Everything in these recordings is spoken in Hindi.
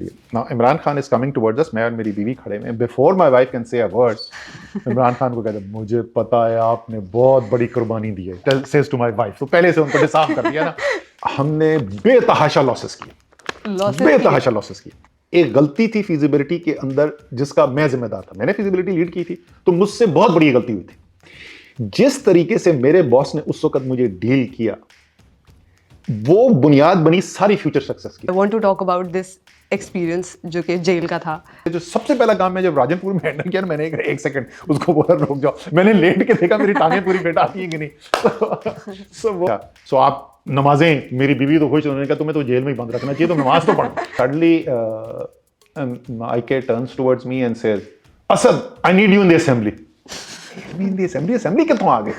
रही है। Now Imran Khan is coming towards अस, मैं और मेरी बीवी खड़े हैं, before my wife can say a word Imran Khan को कहते हैं मुझे पता है आपने बहुत बड़ी कुर्बानी दी है, सेज टू माय वाइफ, तो पहले से उनको डिसार्म कर दिया ना। हमने बेतहाशा लॉसेस किए, बेतहाशा लॉसेस किए। एक गलती थी फिजिबिलिटी के अंदर जिसका मैं जिम्मेदार था, मैंने फिजिबिलिटी लीड की थी, तो मुझसे बहुत बड़ी गलती हुई थी। जिस तरीके से मेरे बॉस ने उस वक्त मुझे डील किया वो बुनियाद बनी सारी फ्यूचर सक्सेस की। I want to talk about this experience जो कि जेल का था। जो सबसे पहला काम मैं जब राजनपुर में एंटर किया, मैंने एक सेकंड उसको बोला रुक जाओ, मैंने लेट के देखा मेरी टांगें पूरी फिट आती हैं कि नहीं। सो आप नमाजें, मेरी बीवी तो खुश, उन्होंने कहा तुम्हें तो जेल में ही बंद रखना चाहिए, तो नमाज तो पढ़ो। Suddenly IK turns towards me and says Asad I need you in the assembly. in the assembly कितों आ गए?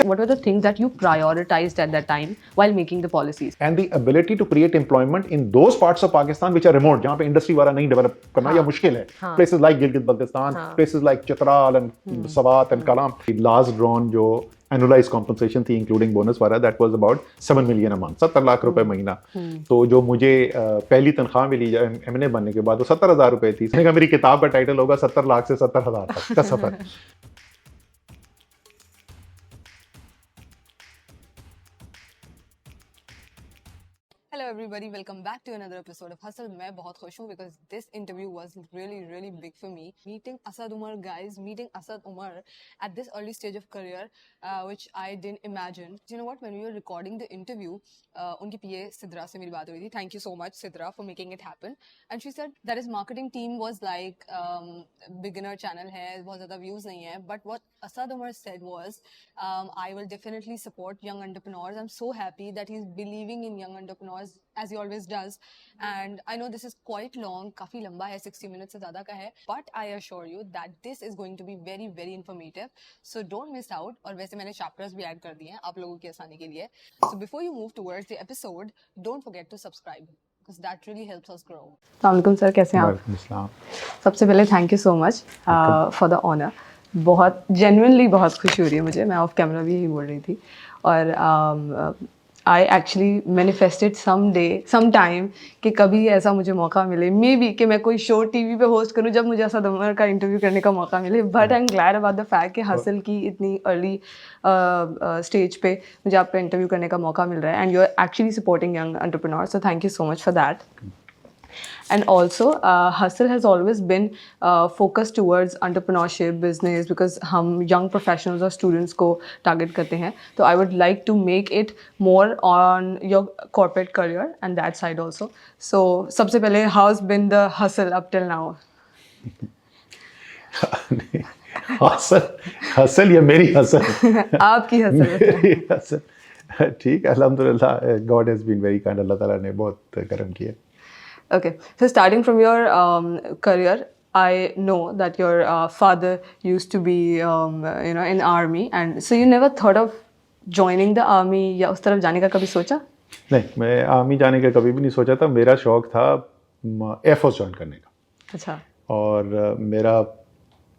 What were the things that you prioritized at that time while making the policies? And the ability to create employment in those parts of Pakistan which are remote, जहाँ पे इंडस्ट्री वाला नहीं डेवलप करना या मुश्किल है. Places like Gilgit-Baltistan, places like Chitral and Swat and Kalam. The last drawn जो annualized compensation थी including bonus वाला, that was about 7 million a month, 70 lakh रुपए महीना. तो जो मुझे पहली तनख्वाह मिली MNA बनने के बाद वो 70,000 रुपए थी. मैंने कहा मेरी किताब का टाइटल होगा 70 लाख से 70,000 तक का सफर. Hello everybody, welcome back to another episode of Hustle. मैं बहुत खुश हूँ because this interview was really big for me. Meeting Asad Umar, guys, meeting Asad Umar at this early stage of career, which I didn't imagine. You know what? When we were recording the interview, उनकी PA Sidra से मेरी बात हुई थी. Thank you so much Sidra for making it happen. And she said that his marketing team was like beginner channel है, बहुत ज़्यादा views नहीं है. But what Asad Umar said was, I will definitely support young entrepreneurs. I'm so happy that he's believing in young entrepreneurs as he always does, and I know this is quite long, काफी लंबा है, 60 minutes से ज़्यादा का है, but I assure you that this is going to be very informative, so don't miss out. और वैसे मैंने chapters भी add कर दिए हैं आप लोगों की आसानी के लिए. So before you move towards the episode, don't forget to subscribe because that really helps us grow. अस्सलाम सर, कैसे हैं आप? सबसे पहले thank you so much for the honour. बहुत जेन्युइनली बहुत खुशी हो रही है मुझे, मैं ऑफ कैमरा भी यही बोल रही थी. और I actually manifested some time कि कभी ऐसा मुझे मौका मिले, मे बी कि मैं कोई शो टीवी पे होस्ट करूं जब मुझे असद उमर का इंटरव्यू करने का मौका मिले. But I am glad about the fact कि हसल की इतनी अर्ली स्टेज पे मुझे आपका इंटरव्यू करने का मौका मिल रहा है, and you are actually supporting young entrepreneurs, so thank you so much for that. And also, Hustle has always been focused towards entrepreneurship, business, because हम young professionals और students को target करते हैं. So I would like to make it more on your corporate career and that side also. So सबसे पहले, how's been the hustle up till now? Hustle या मेरी हसल? आपकी हसल. ठीक, अल्हम्दुलिल्लाह, God has been very kind. अल्लाह ताला ने बहुत करम किया. Okay, so starting from your career, I know that your father used to be, in army, and so you never thought of joining the army या उस तरफ जाने का कभी सोचा? नहीं, मैं आर्मी जाने का कभी भी नहीं सोचा था. मेरा शौक था एयरफोर्स ज्वाइन करने का. अच्छा. और मेरा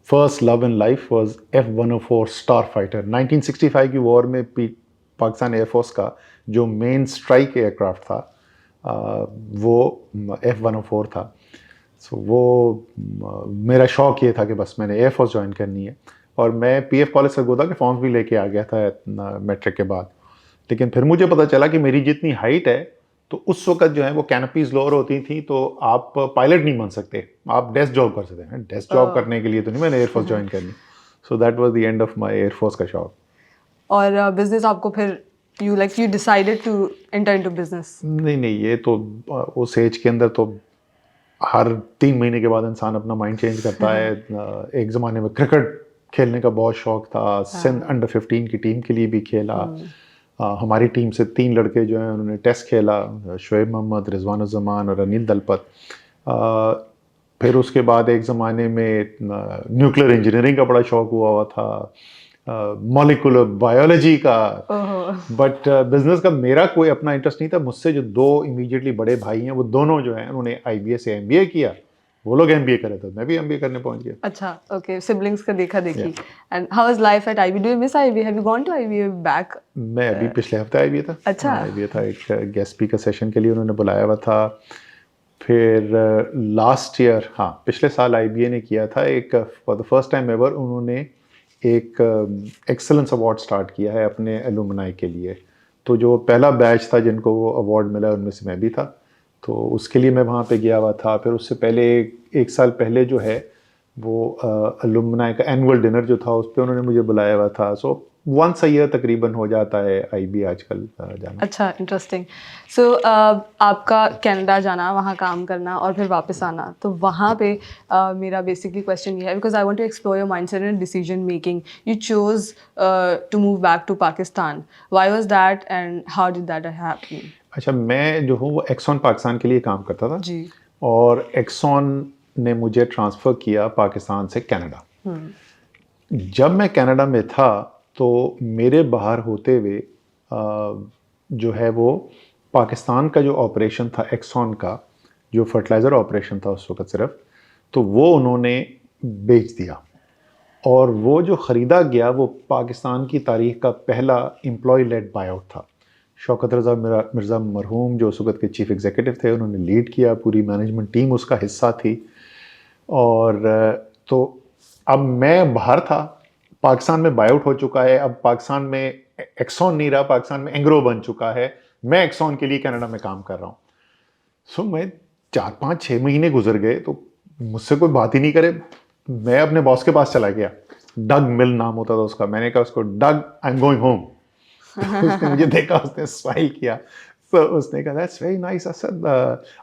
first love in life was F-104 star fighter. 1965 की वॉर में पाकिस्तान एयरफोर्स का जो मेन स्ट्राइक एयरक्राफ्ट था वो F-104 था. सो वो मेरा शौक़ ये था कि बस मैंने एयरफोर्स ज्वाइन करनी है. और मैं PF कॉलेज सरगोदा के फॉर्म्स भी लेके आ गया था मैट्रिक के बाद. लेकिन फिर मुझे पता चला कि मेरी जितनी हाइट है तो उस वक्त जो है वो कैनपीज लोअर होती थी, तो आप पायलट नहीं बन सकते, आप डेस्क जॉब कर सकते हैं. डेस्क जॉब करने के लिए तो नहीं मैंने एयरफोर्स ज्वाइन करनी. सो that was the end of my air force का शौक़. और बिजनेस आपको फिर you decided to enter into business? नहीं, ये तो उस एज के अंदर तो हर 3 महीने के बाद इंसान अपना माइंड चेंज करता है. एक ज़माने में क्रिकेट खेलने का बहुत शौक था. सिंध अंडर 15 की टीम के लिए भी खेला. हमारी टीम से 3 लड़के जो हैं उन्होंने टेस्ट खेला, शुएब मोहम्मद, रिजवानुज़्ज़मान और अनिल दलपत. फिर उसके बाद एक ज़माने में न्यूक्लियर इंजीनियरिंग का बड़ा शौक हुआ था, मॉलिक्यूलर बायोलॉजी का. बट बिजनेस का मेरा कोई अपना इंटरेस्ट नहीं था. मुझसे जो 2 इमीडिएटली बड़े भाई हैं वो दोनों जो हैं उन्होंने IBA से MBA किया. वो लोग MBA करे थे, मैं भी MBA करने पहुंच गया. अच्छा, ओके. सिबलिंग्स का देखा देखी. And how is life at IB? Do you miss IB? Have you gone to IB back? मैं अभी पिछले हफ्ते IBA था. अच्छा. IBA था, एक गेस्ट स्पीकर सेशन के लिए उन्होंने बुलाया हुआ था. फिर लास्ट ईयर, हाँ पिछले साल IBA ने किया था एक, for the first time ever उन्होंने एक एक्सेलेंस अवार्ड स्टार्ट किया है अपने एलुमनाई के लिए। तो जो पहला बैच था जिनको वो अवार्ड मिला उनमें से मैं भी था, तो उसके लिए मैं वहाँ पे गया हुआ था। फिर उससे पहले एक साल पहले जो है वो एलुमनाई का एनुअल डिनर जो था उस पर उन्होंने मुझे बुलाया हुआ था। सो वंस अ ईयर तकरीबन हो जाता है IB आजकल जाना। अच्छा, इंटरेस्टिंग। सो आपका कनाडा जाना, वहाँ काम करना और फिर वापस आना, तो वहाँ पे मेरा बेसिकली क्वेश्चन ये है, because I want to explore your mindset and decision making. You chose to move back to Pakistan, why was that and how did that happen? अच्छा, मैं जो हूँ वो एक्सॉन पाकिस्तान के लिए काम करता था जी। और एक्सॉन ने मुझे ट्रांसफ़र किया पाकिस्तान से कनाडा। जब मैं कनाडा में था तो मेरे बाहर होते हुए जो है वो पाकिस्तान का जो ऑपरेशन था एक्सॉन का, जो फर्टिलाइज़र ऑपरेशन था उस वक्त सिर्फ, तो वो उन्होंने बेच दिया। और वो जो ख़रीदा गया वो पाकिस्तान की तारीख़ का पहला एम्प्लॉय लेड बायआउट था। शौकत रज़ा मिर्ज़ा मरहूम जो उस वक्त के चीफ़ एग्जीक्यूटिव थे, उन्होंने लीड किया, पूरी मैनेजमेंट टीम उसका हिस्सा थी। और तो अब मैं बाहर था, पाकिस्तान में बायआउट हो चुका है, अब पाकिस्तान में एक्सॉन नहीं रहा, पाकिस्तान में एंग्रो बन चुका है, मैं एक्सॉन के लिए कनाडा में काम कर रहा हूँ। सो मैं 4-5-6 महीने गुजर गए तो मुझसे कोई बात ही नहीं करे। मैं अपने बॉस के पास चला गया, डग मिल नाम होता था उसका। मैंने कहा उसको, Doug I am going home. उसने मुझे देखा, उसने स्माइल किया, तो उसने कहा that's very nice. I said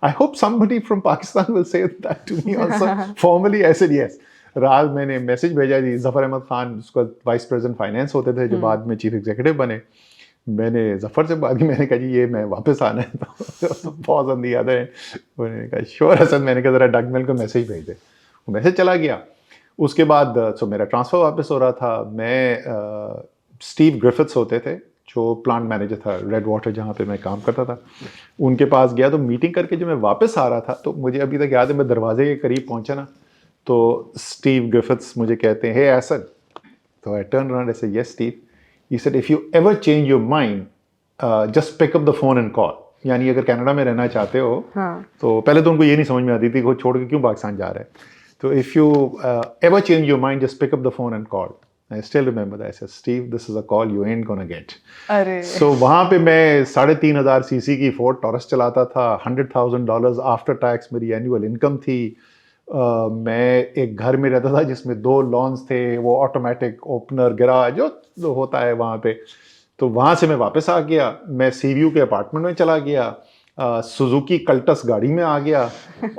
I hope somebody from Pakistan will say that to me also formally. I said yes. रात मैंने मैसेज भेजा जी, ज़फ़र अहमद खान उसका वाइस प्रेसिडेंट फाइनेंस होते थे जो बाद में चीफ एग्जीक्यूटिव बने। मैंने ज़फ़र से बात की, मैंने कहा जी ये मैं वापस आना है। तो pause on the other and, उन्होंने कहा श्योर हसन। मैंने कहा ज़रा डग मिल को मैसेज भेज दे। वो मैसेज चला गया। उसके बाद सो मेरा ट्रांसफ़र वापस हो रहा था। मैं स्टीव ग्रिफिथ्स होते थे जो प्लांट मैनेजर था रेड वाटर जहाँ पे मैं काम करता था, उनके पास गया। तो मीटिंग करके जब मैं वापस आ रहा था तो मुझे अभी तक याद है, मैं दरवाजे के करीब पहुँचा ना, तो स्टीव ग्रिफिथ्स मुझे कहते हैं, हे एसन। तो I turn around, I said yes Steve. He said if you ever change your mind just pick up the phone and call. यानी अगर कनाडा में रहना चाहते हो, तो पहले तो उनको ये नहीं समझ में आती थी वो छोड़ के क्यों पाकिस्तान जा रहे हैं। तो if you ever change your mind just pick up the phone and call. I still remember that. I said, Steve, this is a call you ain't gonna get. अरे So वहाँ पे मैं 3,500 cc की फोर्ड टॉरस चलाता था। $100,000 आफ्टर टैक्स मेरी एनुअल इनकम थी। मैं एक घर में रहता था जिसमें 2 लॉन्स थे, वो ऑटोमेटिक ओपनर गैराज जो होता है वहाँ पे। तो वहाँ से मैं वापस आ गया, मैं सीव्यू के अपार्टमेंट में चला गया, सुजुकी कल्टस गाड़ी में आ गया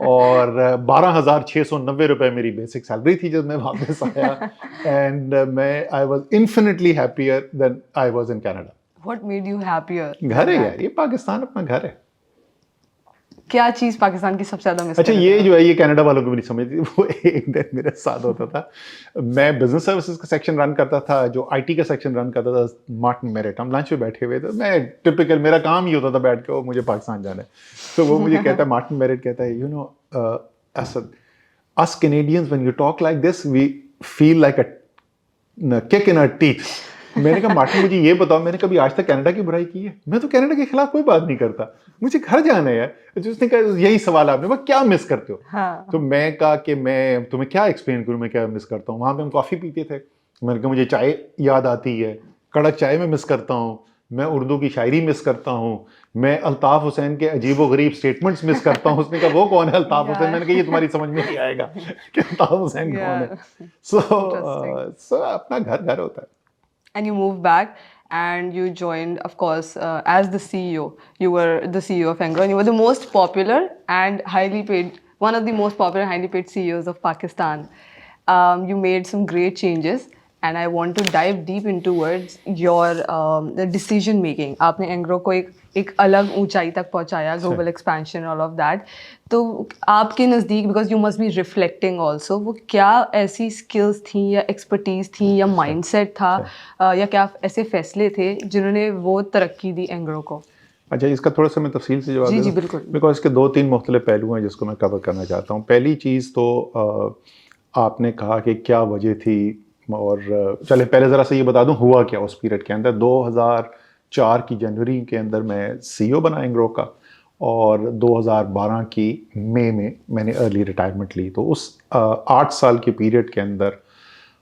और 12,690 रुपए मेरी बेसिक सैलरी थी जब मैं वापस आया। एंड मैं I was infinitely happier than I was in Canada. What made you happier? घर है यार, ये पाकिस्तान अपना घर है। क्या चीज़ पाकिस्तान की सबसे ज़्यादा मिस अच्छा, करते ये हो? जो है ये कनाडा वालों को भी नहीं समझती। वो एक दिन मेरे साथ होता था, मैं बिजनेस सर्विसेज का सेक्शन रन करता था, जो IT का सेक्शन रन करता था मार्टिन मेरिट। हम लंच पे बैठे हुए थे, मैं टिपिकल मेरा काम ही होता था बैठ के, वो मुझे पाकिस्तान जाना है। तो वो मुझे कहता है, मार्टिन मेरिट कहता है, you know Asad, us Canadians when you talk like this we feel like a kick in our teeth. मैंने कहा मार्टिन मुझे ये बताओ, मैंने कभी आज तक कनाडा की बुराई की है? मैं तो कनाडा के खिलाफ कोई बात नहीं करता, मुझे घर जाना है यार। उसने कहा यही सवाल आपने, वो क्या मिस करते हो? हाँ। तो मैं कहा कि मैं तुम्हें क्या एक्सप्लेन करूं, मैं क्या मिस करता हूँ। वहाँ पे हम कॉफ़ी पीते थे, मैंने कहा मुझे चाय याद आती है, कड़क चाय में मिस करता हूँ, मैं उर्दू की शायरी मिस करता हूँ, मैं अल्ताफ़ हुसैन के अजीबो गरीब स्टेटमेंट्स मिस करता हूँ। उसने कहा वो कौन है अल्ताफ़ हुसैन? मैंने कहा ये तुम्हारी समझ में नहीं आएगा कि अल्ताफ़ हुसैन कौन है। सो अपना घर घर होता है। And you moved back and you joined, of course, as the CEO. You were the CEO of Engro and you were the most popular and highly paid, one of the most popular and highly paid CEOs of Pakistan. You made some great changes and I want to dive deep into your the decision making. आपने Engro को एक अलग ऊंचाई तक पहुंचाया, global expansion, all of that. तो आपके नज़दीक, because you must be reflecting also, वो क्या ऐसी स्किल्स थी या एक्सपर्टीज थी या माइंडसेट था या क्या ऐसे फैसले थे जिन्होंने वो तरक्की दी एंग्रो को? अच्छा, इसका थोड़ा सा मैं तफसील से जवाब जी दूं? जी बिल्कुल। बिकॉज इसके 2-3 मुख्तलिफ पहलू हैं जिसको मैं कवर करना चाहता हूँ। पहली चीज़ तो आपने कहा कि क्या वजह थी, और चले पहले ज़रा से ये बता दूं हुआ क्या उस पीरियड के अंदर। 2004 की जनवरी के अंदर मैं CEO बना एंग्रो का, और 2012 की मई में मैंने अर्ली रिटायरमेंट ली। तो उस 8 साल के पीरियड के अंदर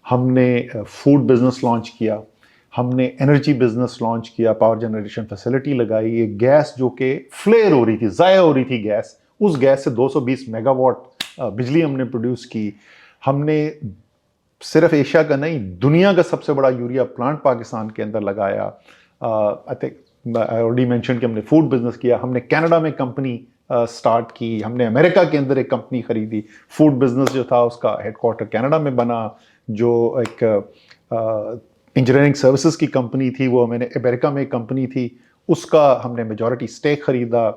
हमने फूड बिजनेस लॉन्च किया, हमने एनर्जी बिजनेस लॉन्च किया, पावर जनरेशन फैसिलिटी लगाई, ये गैस जो कि फ्लेयर हो रही थी, ज़ाया हो रही थी गैस, उस गैस से 220 मेगावाट बिजली हमने प्रोड्यूस की। हमने सिर्फ एशिया का नहीं, दुनिया का सबसे बड़ा यूरिया प्लांट पाकिस्तान के अंदर लगाया। I think I already mention कि हमने फूड बिजनेस किया, हमने कनाडा में कंपनी स्टार्ट की, हमने अमेरिका के अंदर एक कंपनी खरीदी। फूड बिजनेस जो था उसका हेडक्वार्टर कनाडा में बना, जो एक इंजीनियरिंग सर्विसेज की कंपनी थी वो मैंने अमेरिका में एक कंपनी थी, उसका हमने मेजॉरिटी स्टेक खरीदा।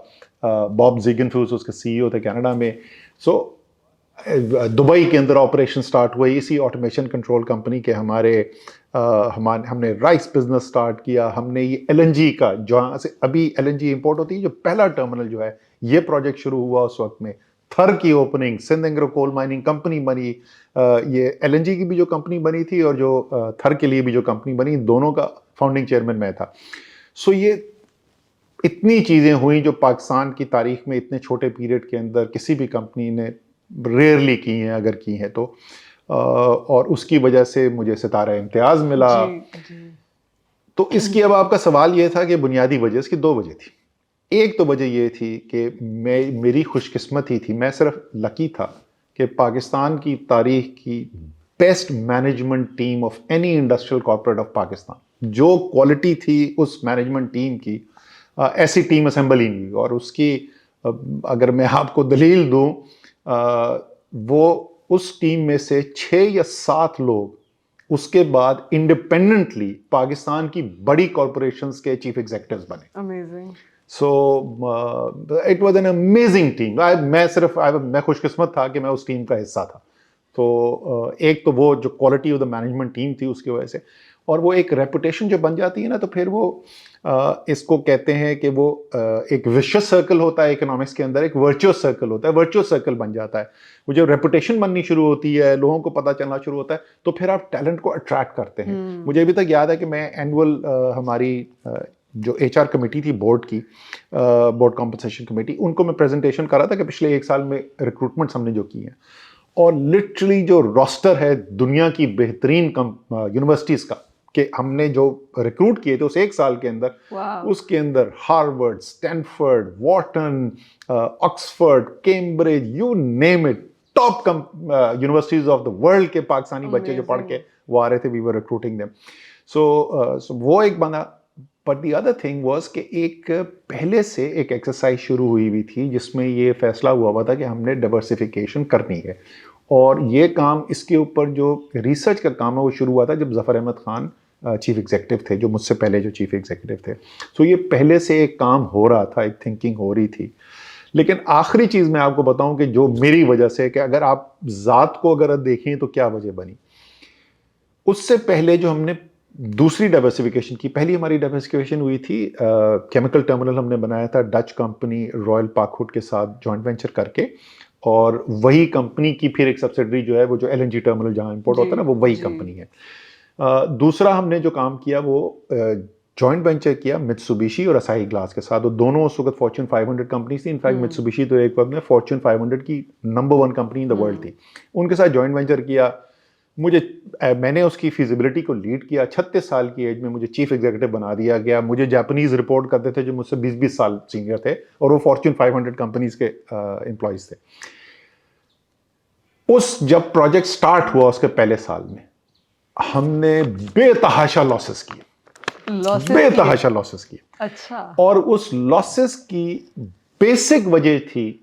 बॉब ज़िगनफ्यूज उसके सीईओ थे कनाडा में। सो दुबई के अंदर ऑपरेशन स्टार्ट हुई इसी ऑटोमेशन कंट्रोल कंपनी के हमारे हमने राइस बिजनेस स्टार्ट किया। हमने ये एलएनजी का, जहाँ से अभी एलएनजी इंपोर्ट होती है, जो पहला टर्मिनल जो है, ये प्रोजेक्ट शुरू हुआ उस वक्त में। थर की opening, Sindh Engro coal mining company बनी, ये एलएनजी की भी जो कंपनी बनी थी और जो थर के लिए भी जो कंपनी बनी, दोनों का फाउंडिंग चेयरमैन मैं था। सो ये इतनी चीज़ें हुई जो पाकिस्तान की तारीख में इतने छोटे पीरियड के अंदर किसी भी कंपनी ने रेयरली की हैं, अगर की हैं तो। और उसकी वजह से मुझे सितारा इम्तियाज़ मिला। तो इसकी अब आपका सवाल ये था कि बुनियादी वजह, इसकी 2 वजह थी। एक तो वजह ये थी कि मेरी खुशकिस्मती थी, मैं सिर्फ लकी था कि पाकिस्तान की तारीख की best management team of any industrial corporate of Pakistan, जो क्वालिटी थी उस मैनेजमेंट टीम की, ऐसी टीम असेंबल ही नहीं। और उसकी अगर मैं आपको दलील दूं, वो उस टीम में से 6 या 7 लोग उसके बाद इंडिपेंडेंटली पाकिस्तान की बड़ी कॉरपोरेशंस के चीफ एग्जीक्यूटिव्स बने। Amazing. So it was an amazing team. मैं खुशकिस्मत था कि मैं उस टीम का हिस्सा था। तो एक तो वो जो quality of the management team थी उसकी वजह से, और वो एक रेपुटेशन जो बन जाती है ना, तो फिर वो इसको कहते हैं कि वो एक विशियस सर्कल होता है इकोनॉमिक्स के अंदर, एक वर्चुअस सर्कल होता है, वर्चुअस सर्कल बन जाता है। वो जब रेपुटेशन बननी शुरू होती है, लोगों को पता चलना शुरू होता है, तो फिर आप टैलेंट को अट्रैक्ट करते हैं। मुझे अभी तक याद है कि मैं एनुअल हमारी जो एचआर कमेटी थी बोर्ड की, बोर्ड कॉम्पनसेशन कमेटी, उनको मैं प्रेजेंटेशन कर रहा था कि पिछले 1 साल में रिक्रूटमेंट्स हमने जो की हैं, और लिटरली जो रोस्टर है दुनिया की बेहतरीन यूनिवर्सिटीज़ का, कि हमने जो रिक्रूट किए थे उस 1 साल के अंदर, उसके अंदर Harvard, Stanford, Wharton, Oxford, Cambridge, you name it, top universities of the world के पाकिस्तानी बच्चे जो पढ़ के वो आ रहे थे, वी वर रिक्रूटिंग देम। सो वो एक बना। But the other thing was कि एक पहले से एक एक्सरसाइज शुरू हुई थी जिसमें ये फैसला हुआ था कि हमने डाइवर्सिफिकेशन करनी है। और ये काम, इसके ऊपर जो रिसर्च का काम है वो शुरू हुआ था जब ज़फ़र अहमद ख़ान चीफ एग्जीक्यूटिव थे, जो मुझसे पहले जो चीफ एग्जीक्यूटिव थे। सो ये पहले से एक काम हो रहा था, एक थिंकिंग हो रही थी। लेकिन आखिरी चीज़ मैं आपको बताऊं कि जो मेरी वजह से, कि अगर आप ज़ात को अगर देखें तो क्या वजह बनी, उससे पहले जो हमने दूसरी डाइवर्सिफिकेशन की, पहली हमारी डाइवर्सिफिकेशन हुई थी केमिकल टर्मिनल हमने बनाया था डच कंपनी रॉयल पाकहुड के साथ जॉइंट वेंचर करके, और वही कंपनी की फिर एक सब्सिडरी जो है वो जो एलएनजी टर्मिनल जहां इंपोर्ट होता है ना, वो वही कंपनी है। दूसरा हमने जो काम किया वो जॉइंट वेंचर किया मित्सुबिशी और असाही ग्लास के साथ। वो दोनों उस वक्त फॉर्च्यून 500 कंपनीज थी। इनफैक्ट मित्सुबिशी तो एक वक्त में फॉर्च्यून 500 की number 1 company in the world थी। उनके साथ जॉइंट वेंचर किया। मैंने उसकी फिजिबिलिटी को लीड किया। 36 साल की एज में मुझे चीफ एग्जीक्यूटिव बना दिया गया। मुझे जापानीज रिपोर्ट करते थे जो मुझसे 20-20 साल सीनियर थे, और वो फॉर्च्यून 500 कंपनीज के एम्प्लॉयज थे। जब प्रोजेक्ट स्टार्ट हुआ उसके पहले साल में हमने बेतहाशा लॉसेस किए, बेतहाशा लॉसेस किए। अच्छा। और उस लॉसेस की बेसिक वजह थी,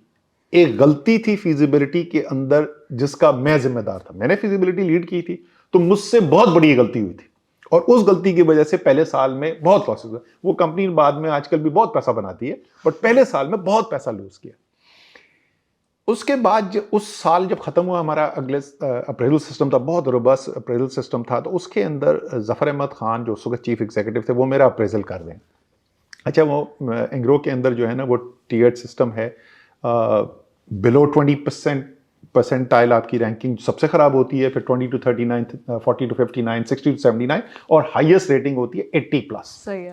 एक गलती थी फिजिबिलिटी के अंदर जिसका मैं जिम्मेदार था। मैंने फिजिबिलिटी लीड की थी, तो मुझसे बहुत बड़ी गलती हुई थी, और उस गलती की वजह से पहले साल में बहुत लॉसेस हुए। वो कंपनी बाद में आजकल भी बहुत पैसा बनाती है, बट पहले साल में बहुत पैसा लूज किया। उसके बाद उस साल जब खत्म हुआ, हमारा अगले अप्रेजल सिस्टम था, बहुत रोबस्ट अप्रेजल सिस्टम था। तो उसके अंदर ज़फ़र अहमद ख़ान जो उस वक्त चीफ एग्जीक्यूटिव थे, वो मेरा अप्रेजल कर दें। अच्छा, वो एंग्रो के अंदर जो है ना, वो टीयर्ड सिस्टम है। बिलो 20% परसेंटाइल आपकी रैंकिंग सबसे खराब होती है, फिर 20 to 39, 40 to 59, 60 to 79, और हाईएस्ट रेटिंग होती है 80+। सही है।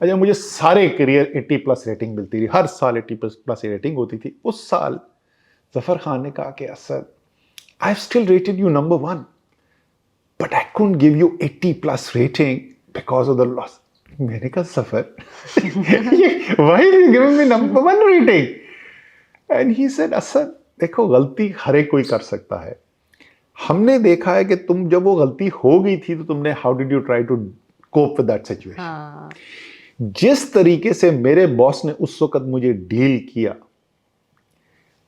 अच्छा, मुझे सारे करियर 80+ रेटिंग मिलती रही, हर साल 80+ रेटिंग होती थी। उस साल जफर खान ने कहा कि Asad, I have still rated you number 1 but I couldn't give you 80+ rating because of the loss. मैंने कहा सफर, why are you giving me number 1 rating? And he said Asad देखो, गलती हर एक कोई कर सकता है। हमने देखा है कि तुम जब वो गलती हो गई थी तो तुमने how did you try to cope with that situation. हाँ, जिस तरीके से मेरे बॉस ने उस वक्त मुझे डील किया,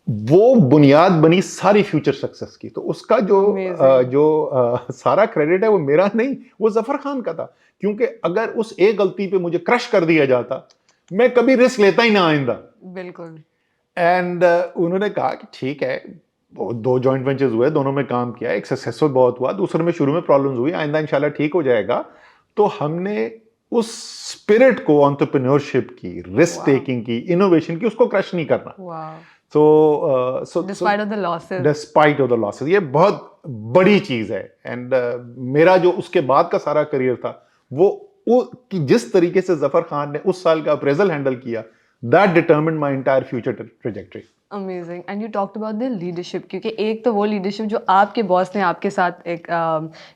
वो बुनियाद बनी सारी फ्यूचर सक्सेस की। तो उसका सारा क्रेडिट है वो मेरा नहीं, वो जफर खान का था। क्योंकि अगर उस एक गलती पे मुझे क्रश कर दिया जाता, मैं कभी रिस्क लेता ही ना आइंदा। बिल्कुल। एंड उन्होंने कहा कि ठीक है, वो 2 जॉइंट वेंचर्स हुए, दोनों में काम किया, एक सक्सेसफुल बहुत हुआ, दूसरे में शुरू में प्रॉब्लम्स हुई, आइंदा इंशाल्लाह ठीक हो जाएगा। तो हमने उस स्पिरिट को, एंटरप्रेन्योरशिप की, रिस्क टेकिंग की, इनोवेशन की, उसको क्रश नहीं करना। वाह, so despite of the losses. Despite of the losses, ये बहुत बड़ी चीज है। एंड मेरा जो उसके बाद का सारा करियर था, वो कि जिस तरीके से जफर खान ने उस साल का अप्रेजल हैंडल किया, that determined my entire future trajectory. Amazing. And you talked about the leadership, क्योंकि एक तो वो लीडरशिप जो आपके बॉस ने आपके साथ एक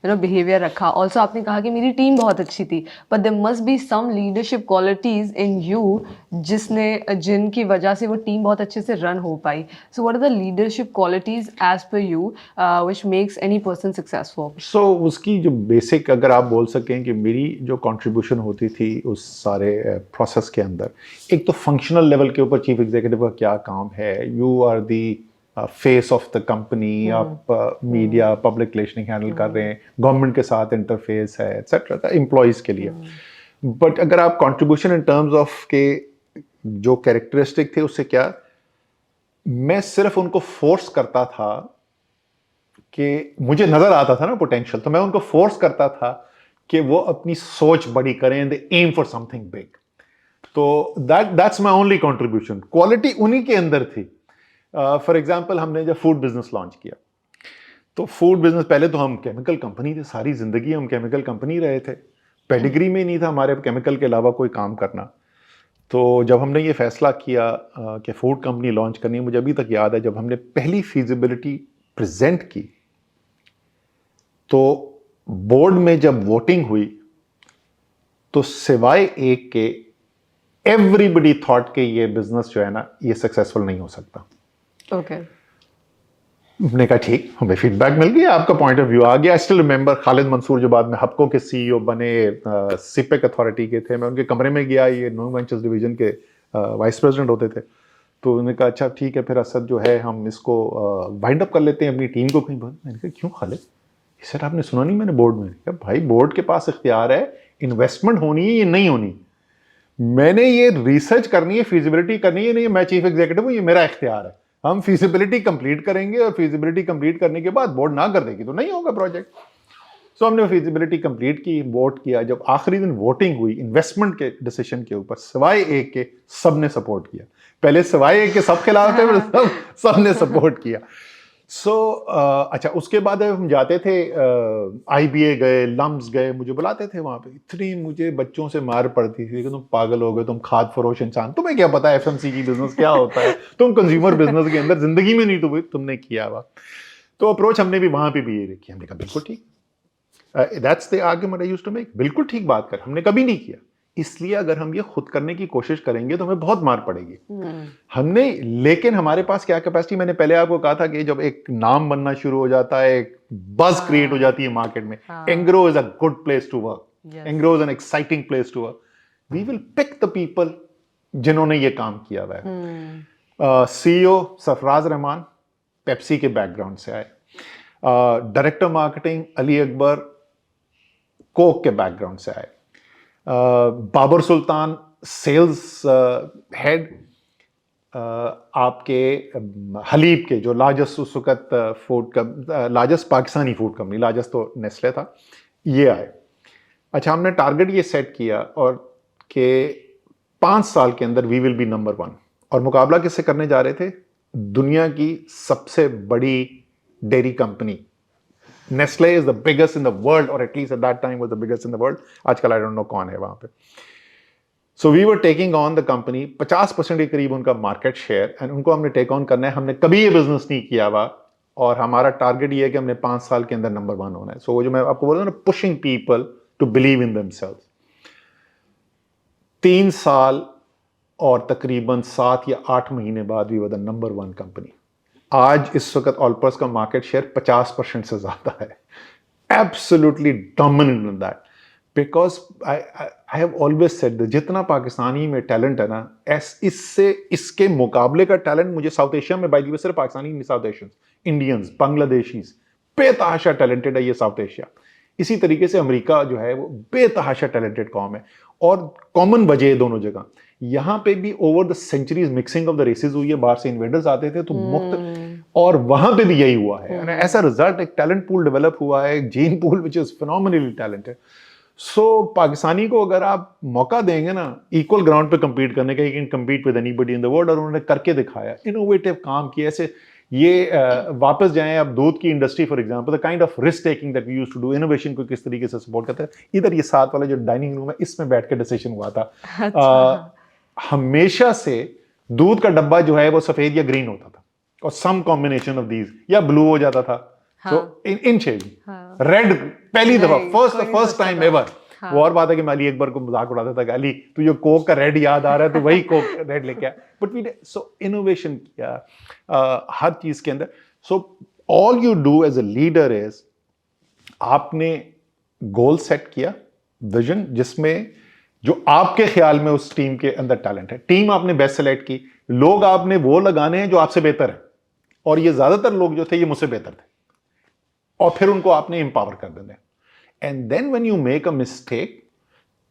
बिहेवियर रखा, ऑल्सो आपने कहा कि मेरी टीम बहुत अच्छी थी, but there must be some leadership qualities in you जिनकी वजह से वो टीम बहुत अच्छे से रन हो पाई। So what are the leadership qualities as per you which makes any person successful? So उसकी जो बेसिक, अगर आप बोल सकें कि मेरी जो कंट्रीब्यूशन होती थी उस सारे प्रोसेस के अंदर, एक तो फंक्शनल लेवल के ऊपर चीफ एग्जीक्यूटिव का क्या काम है, you are the face of the company, आप मीडिया पब्लिक रिलेशनिंग हैंडल कर रहे हैं, गवर्नमेंट के साथ इंटरफेस है एक्सेट्रा एम्प्लॉयज़ के लिए। बट अगर आप कंट्रीब्यूशन इन टर्म्स ऑफ के जो कैरेक्टरिस्टिक थे, उससे क्या, मैं सिर्फ उनको फोर्स करता था कि मुझे नजर आता था ना पोटेंशियल, तो मैं उनको फोर्स करता था कि वो अपनी सोच बड़ी करें, दे एम फॉर समथिंग बिग। तो that's my only contribution. Quality उन्हीं के अंदर थी। फॉर एग्जांपल, हमने जब फूड बिजनेस लॉन्च किया, तो फूड बिजनेस, पहले तो हम केमिकल कंपनी थे, सारी जिंदगी हम केमिकल कंपनी रहे थे, पेडिग्री में नहीं था हमारे केमिकल के अलावा कोई काम करना। तो जब हमने ये फैसला किया कि फूड कंपनी लॉन्च करनी है, मुझे अभी तक याद है जब हमने पहली फीजिबिलिटी प्रेजेंट की, तो बोर्ड में जब वोटिंग हुई, तो सिवाय एक के एवरीबडी थॉट के ये बिजनेस जो है ना, ये सक्सेसफुल नहीं हो सकता। ओके। हमने कहा ठीक, हमें फीडबैक मिल गया, आपका पॉइंट ऑफ व्यू आ गया। I still remember Khalid Mansoor जो बाद में हबको के सीईओ बने, सिपेक अथॉरिटी के थे, मैं उनके कमरे में गया, ये न्यू वेंचर्स डिवीजन के वाइस प्रेसिडेंट होते थे। तो उन्होंने कहा अच्छा ठीक है, फिर असद जो है हम इसको वाइंड अप कर लेते हैं, अपनी टीम को कहीं बंद। मैंने कहा क्यों खालिद? सर आपने सुना नहीं मैंने बोर्ड में? क्या भाई, बोर्ड के पास इख्तियार है, इन्वेस्टमेंट होनी है या नहीं होनी, मैंने ये रिसर्च करनी है, फिजिबिलिटी करनी है, नहीं मैं चीफ एग्जीक्यूटिव हूं, ये मेरा इख्तियार है। हम फिजिबिलिटी कंप्लीट करेंगे और फिजिबिलिटी कंप्लीट करने के बाद बोर्ड ना कर देगी तो नहीं होगा प्रोजेक्ट। सो हमने फिजिबिलिटी कंप्लीट की, वोट किया। जब आखिरी दिन वोटिंग हुई इन्वेस्टमेंट के डिसीजन के ऊपर, सिवाय एक के सबने सपोर्ट किया। पहले सिवाय एक के सब खिलाफ थे, सबने सपोर्ट किया। सो अच्छा, उसके बाद हम जाते थे, IBA गए, लम्स गए, मुझे बुलाते थे वहाँ पे। इतनी मुझे बच्चों से मार पड़ती थी कि तुम पागल हो गए, तुम खाद फरोश इंसान, तुम्हें क्या पता है FMCG बिजनेस क्या होता है, तुम कंज्यूमर बिजनेस के अंदर जिंदगी में नहीं तुमने किया हुआ। तो अप्रोच हमने भी वहाँ पे भी ये रखी। हमने कहा बिल्कुल ठीक, that's the argument I used to make, बिल्कुल ठीक बात कर, हमने कभी नहीं किया। इसलिए अगर हम ये खुद करने की कोशिश करेंगे तो हमें बहुत मार पड़ेगी। हमने, लेकिन हमारे पास क्या कैपेसिटी, मैंने पहले आपको कहा था कि जब एक नाम बनना शुरू हो जाता है, एक बज क्रिएट हो जाती है मार्केट में, Engro is a good place to work, Engro is an exciting place to work, we will pick the people जिन्होंने ये काम किया हुआ है। CEO सरफराज रहमान पेप्सी के बैकग्राउंड से आए, director marketing Ali Akbar Coke के बैकग्राउंड से आए, बाबर सुल्तान सेल्स हेड आपके हलीब के, जो लार्जेस्ट उस वक्त फूड का, largest Pakistani food company, largest तो नेस्ले था, ये आए। अच्छा, हमने टारगेट ये सेट किया और कि 5 साल के अंदर वी विल बी नंबर 1। और मुकाबला किससे करने जा रहे थे? दुनिया की सबसे बड़ी dairy company, Nestle is the biggest in the world, or at least at that time was the biggest in the world. आजकल I don't know कौन है वहां पे। So we were taking on the company, 50% के करीब उनका मार्केट शेयर, एंड उनको हमने टेक ऑन करना है। हमने कभी ये बिजनेस नहीं किया हुआ, और हमारा टारगेट ये है कि हमने 5 साल के अंदर नंबर 1 होना है। सो वो जो मैं आपको बोल रहा हूँ ना, pushing people to believe in themselves. 3 साल और तकरीबन 7 या 8 महीने बाद वी वर द नंबर 1 कंपनी। आज इस वक्त ऑलपर्स का मार्केट शेयर 50% से ज्यादा है। Absolutely dominant in that, because I have always said, जितना पाकिस्तानी में टैलेंट है ना, इससे इसके मुकाबले का टैलेंट मुझे साउथ एशिया में, बाय द वे सिर्फ पाकिस्तानी नहीं, साउथ एशियंस, इंडियंस, बांग्लादेशीज, बेतहाशा टैलेंटेड है ये साउथ एशिया। इसी तरीके से अमेरिका जो है वो बेतहाशा टैलेंटेड कौम है, और कॉमन वजह है दोनों जगह। यहां पे भी over the centuries mixing of the races हुई है, बाहर से इन्वेडर्स आते थे तो मुफ्त, और वहां पे भी यही हुआ है। ऐसा रिजल्ट, एक टैलेंट पूल डेवलप हुआ है, एक gene pool which is phenomenally talented. So Pakistani को अगर आप मौका देंगे ना इक्वल ग्राउंड पे कंपीट करने का, you can compete with anybody in the world, और उन्होंने करके दिखाया, इनोवेटिव काम किया। ऐसे ये वापस जाएं आप दूध की industry for example, the kind of risk taking that we used to do, innovation को किस तरीके से सपोर्ट करते हैं। इधर ये साथ वाला जो डाइनिंग रूम है, इसमें बैठ के डिसीजन हुआ था। हमेशा से दूध का डब्बा जो है वो सफेद या ग्रीन होता था, और सम कॉम्बिनेशन ऑफ दीज, या ब्लू हो जाता था। तो इन शेड रेड पहली दफा, फर्स्ट टाइम एवर। वो और बात है कि मैं अली अकबर को मजाक उड़ाता था कि अली तुझे कोक का रेड याद आ रहा है तो वही कोक रेड लेके आया। बट वी सो इनोवेशन किया हर चीज के अंदर। So all you do as a leader is, आपने गोल सेट किया, विजन, जिसमें जो आपके ख्याल में उस टीम के अंदर टैलेंट है, टीम आपने बेस्ट सेलेक्ट की, लोग आपने वो लगाने हैं जो आपसे बेहतर है, और ये ज्यादातर लोग जो थे ये मुझसे बेहतर थे, और फिर उनको आपने एम्पावर कर देना है। And then when you make a mistake,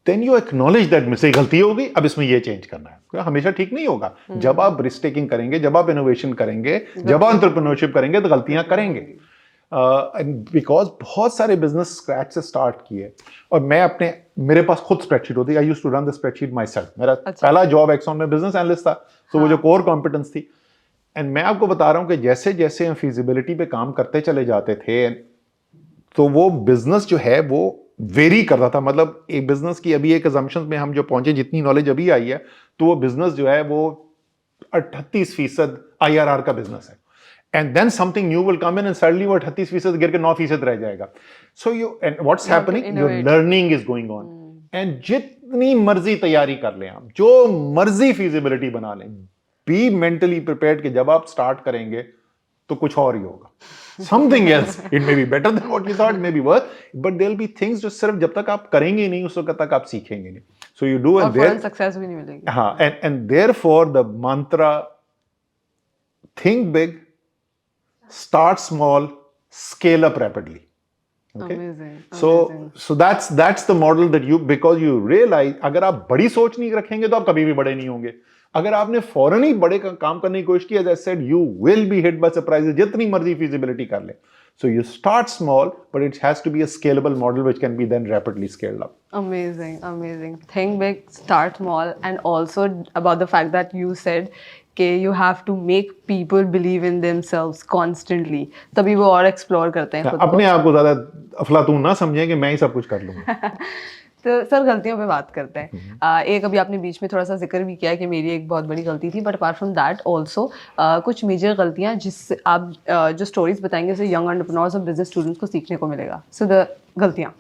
then you acknowledge that mistake, गलती होगी, अब इसमें ये चेंज करना है। हमेशा ठीक नहीं होगा। जब आप रिस्क टेकिंग करेंगे, जब आप इनोवेशन करेंगे, जब आप एंटरप्रेन्योरशिप करेंगे, तो गलतियां करेंगे। बिकॉज बहुत सारे बिजनेस स्क्रैच से स्टार्ट किए, और मेरे पास खुद स्प्रेडशीट होती, I used to run the spreadsheet myself. मेरा पहला जॉब एक्सॉन में बिजनेस एनालिस्ट था, तो वो जो कोर कॉम्पिटेंस थी। एंड मैं आपको बता रहा हूं कि जैसे जैसे हम फिजिबिलिटी पे काम करते चले जाते थे, तो वो बिजनेस जो है वो वेरी कर रहा था। मतलब एक बिजनेस की अभी एक assumptions में हम जो पहुंचे, जितनी नॉलेज अभी आई है, तो वो बिजनेस जो है वो 38% IRR का बिजनेस है। And then something new will come in, and suddenly वो 38% गिर के 9% रह जाएगा। So you, and what's happening, your learning is going on. And जितनी मर्जी तैयारी कर लें आप, जो मर्जी फिजिबिलिटी बना लें, बी मेंटली प्रिपेयर्ड कि जब आप स्टार्ट करेंगे तो कुछ और ही होगा। Something else. It may be better than what you thought, it may be worse, but there'll be things जो सिर्फ जब तक आप करेंगे नहीं, उस वक्त तक आप सीखेंगे नहीं। So you do, and there success भी नहीं मिलेगी। हाँ, and therefore the mantra, think big, start small, scale up rapidly. Okay? Amazing. So that's the model that you, because you realize अगर आप बड़ी सोच नहीं रखेंगे तो आप कभी भी बड़े नहीं होंगे। अगर आपने फौरन ही बड़े का काम करने की कोशिश की, as I said, you will be hit by surprises, जितनी मर्जी feasibility कर ले। So you start small, but it has to be a scalable model which can be then rapidly scaled up. Amazing, amazing. Think big, start small, and also about the fact that you said कि you have to make people believe in themselves constantly. तभी वो और explore करते हैं खुद को। अपने आप को ज़्यादा अफलातून ना समझें कि मैं ही सब कुछ कर लूँगा। तो सर गलतियों पे बात करते हैं। एक अभी आपने बीच में थोड़ा सा जिक्र भी किया कि मेरी एक बहुत बड़ी गलती थी, but apart from that also कुछ मेजर गलतियां जिससे आप जो स्टोरीज बताएंगे उससे यंग एंटरप्रेन्योर्स और बिजनेस स्टूडेंट्स को सीखने को मिलेगा। सो द गलतियां,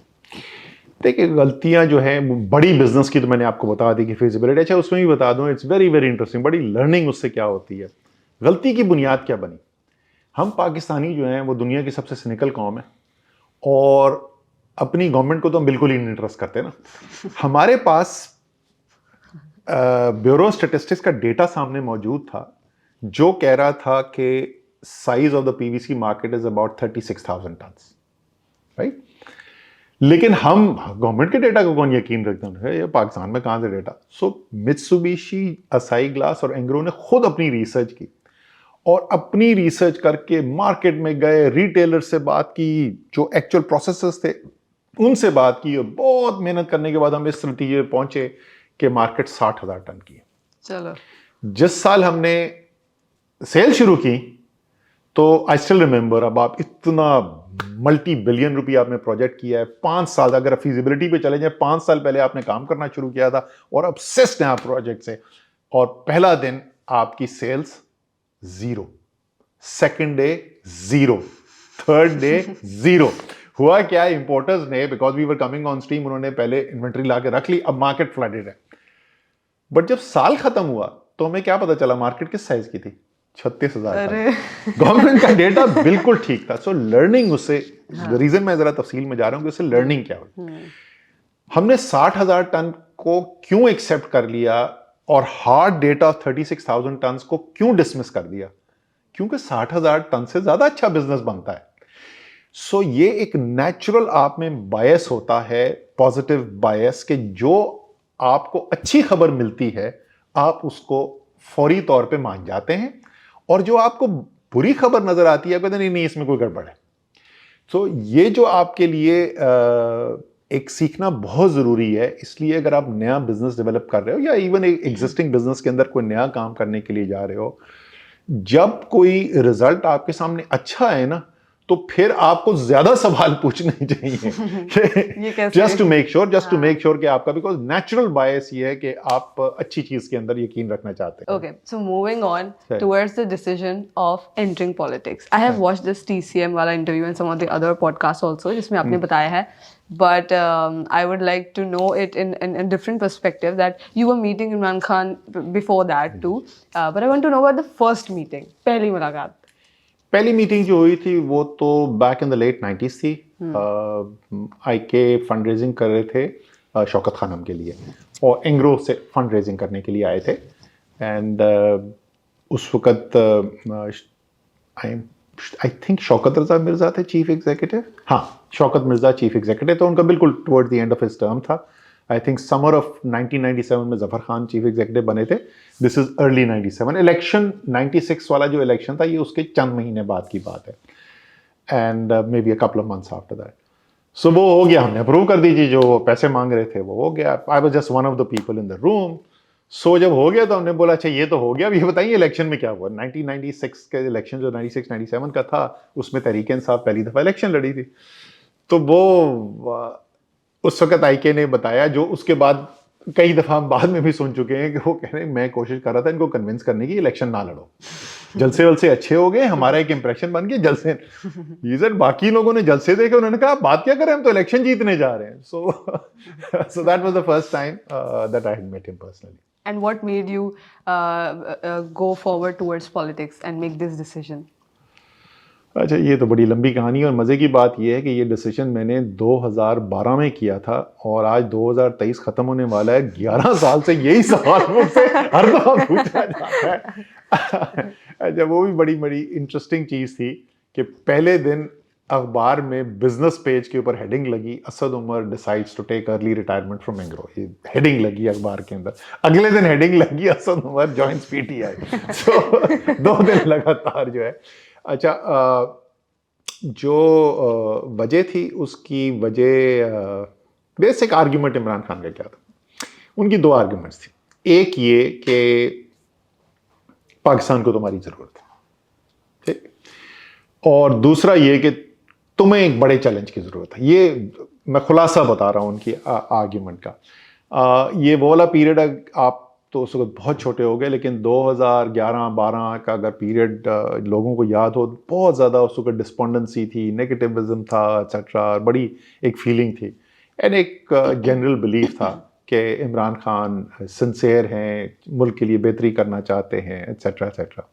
देखिए गलतियां जो हैं बड़ी बिजनेस की तो मैंने आपको बता दी कि फिजिबिलिटी, अच्छा उसमें भी बता दूं, इट्स वेरी वेरी इंटरेस्टिंग, बड़ी लर्निंग उससे क्या होती है। गलती की बुनियाद क्या बनी? हम पाकिस्तानी जो हैं वो दुनिया की सबसे सिनिकल कौम है, और अपनी गवर्नमेंट को तो हम बिल्कुल ही नहीं ट्रस्ट करते ना। हमारे पास ब्यूरो स्टैटिस्टिक्स का डेटा सामने मौजूद था जो कह रहा था कि size of the PVC market is about 36,000 tons, right. लेकिन हम गवर्नमेंट के डेटा को कौन यकीन रखते हैं, ये पाकिस्तान में कहां से डेटा। सो मित्सुबिशी, असाई ग्लास और एंग्रो ने खुद अपनी रिसर्च की, और अपनी रिसर्च करके मार्केट में गए, रिटेलर से बात की, जो एक्चुअल प्रोसेसर्स थे उनसे बात की, और बहुत मेहनत करने के बाद हम इस नतीजे पे पहुंचे कि मार्केट 60,000 टन की है। चलो, जिस साल हमने सेल शुरू की, तो आई स्टिल रिमेंबर, अब आप इतना मल्टी बिलियन रुपये आपने प्रोजेक्ट किया है, 5 साल, अगर फिजिबिलिटी पे चले जाए 5 साल पहले आपने काम करना शुरू किया था और ऑब्सेस्ड हैं आप प्रोजेक्ट से, और पहला दिन आपकी sales 0, second day 0, third day 0। हुआ क्या, इंपोर्टर्स ने, because we were coming on stream, उन्होंने पहले इन्वेंट्री ला के रख ली, अब मार्केट फ्लडेड है। बट जब साल खत्म हुआ तो हमें क्या पता चला मार्केट किस साइज की थी, 36,000। गवर्नमेंट का डेटा बिल्कुल ठीक था। सो लर्निंग उससे, रीजन मैं जरा तफसील में जा रहा हूं कि उससे लर्निंग क्या हुई। हमने 60,000 टन को क्यों एक्सेप्ट कर लिया और हार्ड डेटा 36,000 टन को क्यों डिसमिस कर दिया, क्योंकि 60,000 टन से ज्यादा अच्छा बिजनेस बनता है। सो ये एक नेचुरल आप में बायस होता है, पॉजिटिव बायस, के जो आपको अच्छी खबर मिलती है आप उसको फौरी तौर पे मान जाते हैं, और जो आपको बुरी खबर नजर आती है कहते नहीं नहीं इसमें कोई गड़बड़ है। तो ये जो आपके लिए एक सीखना बहुत जरूरी है। इसलिए अगर आप नया बिजनेस डेवलप कर रहे हो या इवन एक एग्जिस्टिंग बिजनेस के अंदर कोई नया काम करने के लिए जा रहे हो, जब कोई रिजल्ट आपके सामने अच्छा है ना, तो फिर आपको ज्यादा सवाल पूछने चाहिए, जस्ट टू मेक श्योर कि आपका, बिकॉज नेचुरल बायस ये है कि आप अच्छी चीज के अंदर यकीन रखना चाहते हैं। Okay, so moving on towards the decision of entering politics. I have watched this TCM वाला interview and some of the other podcasts also, जिसमें आपने बताया है, but I would like to know it in different perspective, that you were meeting Imran Khan before that too, but I want to know about the first meeting, पहली मुलाकात। पहली मीटिंग जो हुई थी वो तो back in the late 90s थी। IK फंड रेजिंग कर रहे थे शौकत खानम के लिए, और एंग्रो से फंड रेजिंग करने के लिए आए थे। एंड उस वक्त आई थिंक शौकत रजा मिर्जा थे चीफ एग्जीक्यूटिव। हाँ, शौकत मिर्जा चीफ एग्जीक्यूटिव, तो उनका बिल्कुल toward the end of his term था। आई थिंक समर ऑफ 1997 में जफर खान चीफ एग्जीक्यूटिव बने थे। This is early 97। इलेक्शन 96 वाला जो इलेक्शन था ये उसके चंद महीने बाद की बात है, and maybe a couple of months after that. So वो हो गया, हमने अप्रूव कर दीजिए, जो पैसे मांग रहे थे वो हो गया। I was just one of the people in the room. So जब हो गया तो हमने बोला अच्छा ये तो हो गया, अब ये बताइए इलेक्शन में क्या हुआ। 1996 के इलेक्शन जो 96-97 का था, उसमें तहरीक इंसाफ पहली दफा इलेक्शन लड़ी थी। तो वो उस वक्त IK ने बताया, जो उसके बाद कई दफा हम बाद में भी सुन चुके हैं, कि वो कह रहे हैं मैं कोशिश कर रहा था इनको कन्विंस करने की इलेक्शन ना लड़ो, जलसे वलसे अच्छे हो गए, हमारा एक इंप्रेशन बन गया जलसे। रीजन बाकी लोगों ने जलसे देखे, उन्होंने कहा बात क्या करें, हम तो इलेक्शन जीतने जा रहे हैं। So that was the first time that I had met him personally. And what made you go forward towards politics and make this decision? अच्छा, ये तो बड़ी लंबी कहानी है, और मज़े की बात ये है कि ये डिसीजन मैंने 2012 में किया था, और आज 2023 ख़त्म होने वाला है। 11 साल से यही सवाल मुझसे हर दफ़ा पूछा जाता है। अच्छा, वो भी बड़ी बड़ी इंटरेस्टिंग चीज़ थी कि पहले दिन अखबार में बिजनेस पेज के ऊपर हेडिंग लगी, Asad Umar decides to take early retirement from Engro. ये हेडिंग लगी अखबार के अंदर। अगले दिन हेडिंग लगी, असद उमर जॉइंस PTI। सो 2 दिन लगातार जो है। अच्छा, जो वजह थी, उसकी वजह बेसिक आर्ग्यूमेंट इमरान खान का क्या था। उनकी 2 आर्ग्यूमेंट्स थी। एक ये कि पाकिस्तान को तुम्हारी जरूरत है, ठीक, और दूसरा ये कि तुम्हें एक बड़े चैलेंज की जरूरत है। ये मैं खुलासा बता रहा हूं उनकी आर्ग्यूमेंट का। ये वो वाला पीरियड, आप तो उस वक्त बहुत छोटे हो गए, लेकिन 2011-12 का अगर पीरियड लोगों को याद हो, बहुत ज़्यादा उस वक्त डिस्पोंडेंसी थी, नेगेटिविज्म था, एक्सेट्रा, बड़ी एक फीलिंग थी, एंड एक जनरल बिलीफ था कि इमरान खान सिंसेयर हैं, मुल्क के लिए बेहतरी करना चाहते हैं, एक्सेट्रा एक्सेट्रा।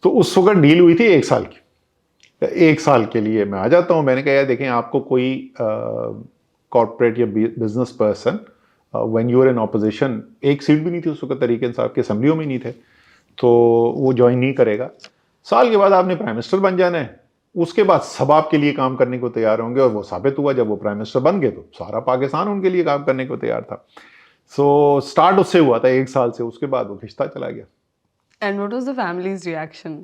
तो उस वक्त डील हुई थी 1 साल की। 1 साल के लिए मैं आ जाता हूँ। मैंने कहा यार देखें, आपको कोई कॉर्पोरेट या business person when you are in opposition, एक सीट भी नहीं थी उस वक्त तहरीक इंसाफ की असेंबलियों में नहीं थे, तो वो ज्वाइन नहीं करेगा। साल के बाद आपने प्राइम मिनिस्टर बन जाना है, उसके बाद सब आपके लिए काम करने को तैयार होंगे, और वो साबित हुआ जब वो प्राइम मिनिस्टर बन गए तो सारा पाकिस्तान उनके लिए काम करने को तैयार था। सो स्टार्ट उससे हुआ था 1 साल से, उसके बाद वो खिंचता चला गया। And what was the family's reaction?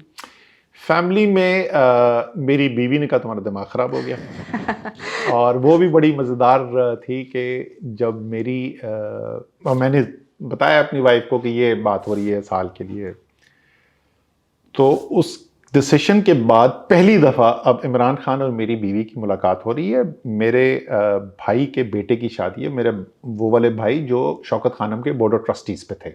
Family में मेरी बीवी ने कहा तुम्हारा दिमाग ख़राब हो गया। और वो भी बड़ी मज़ेदार थी कि जब मैंने बताया अपनी वाइफ को कि ये बात हो रही है साल के लिए, तो उस डिसीशन के बाद पहली दफ़ा अब इमरान खान और मेरी बीवी की मुलाकात हो रही है। मेरे भाई के बेटे की शादी है, मेरे वो वाले भाई जो शौकत खानम के बोर्ड ऑफ ट्रस्टीज़ पे थे,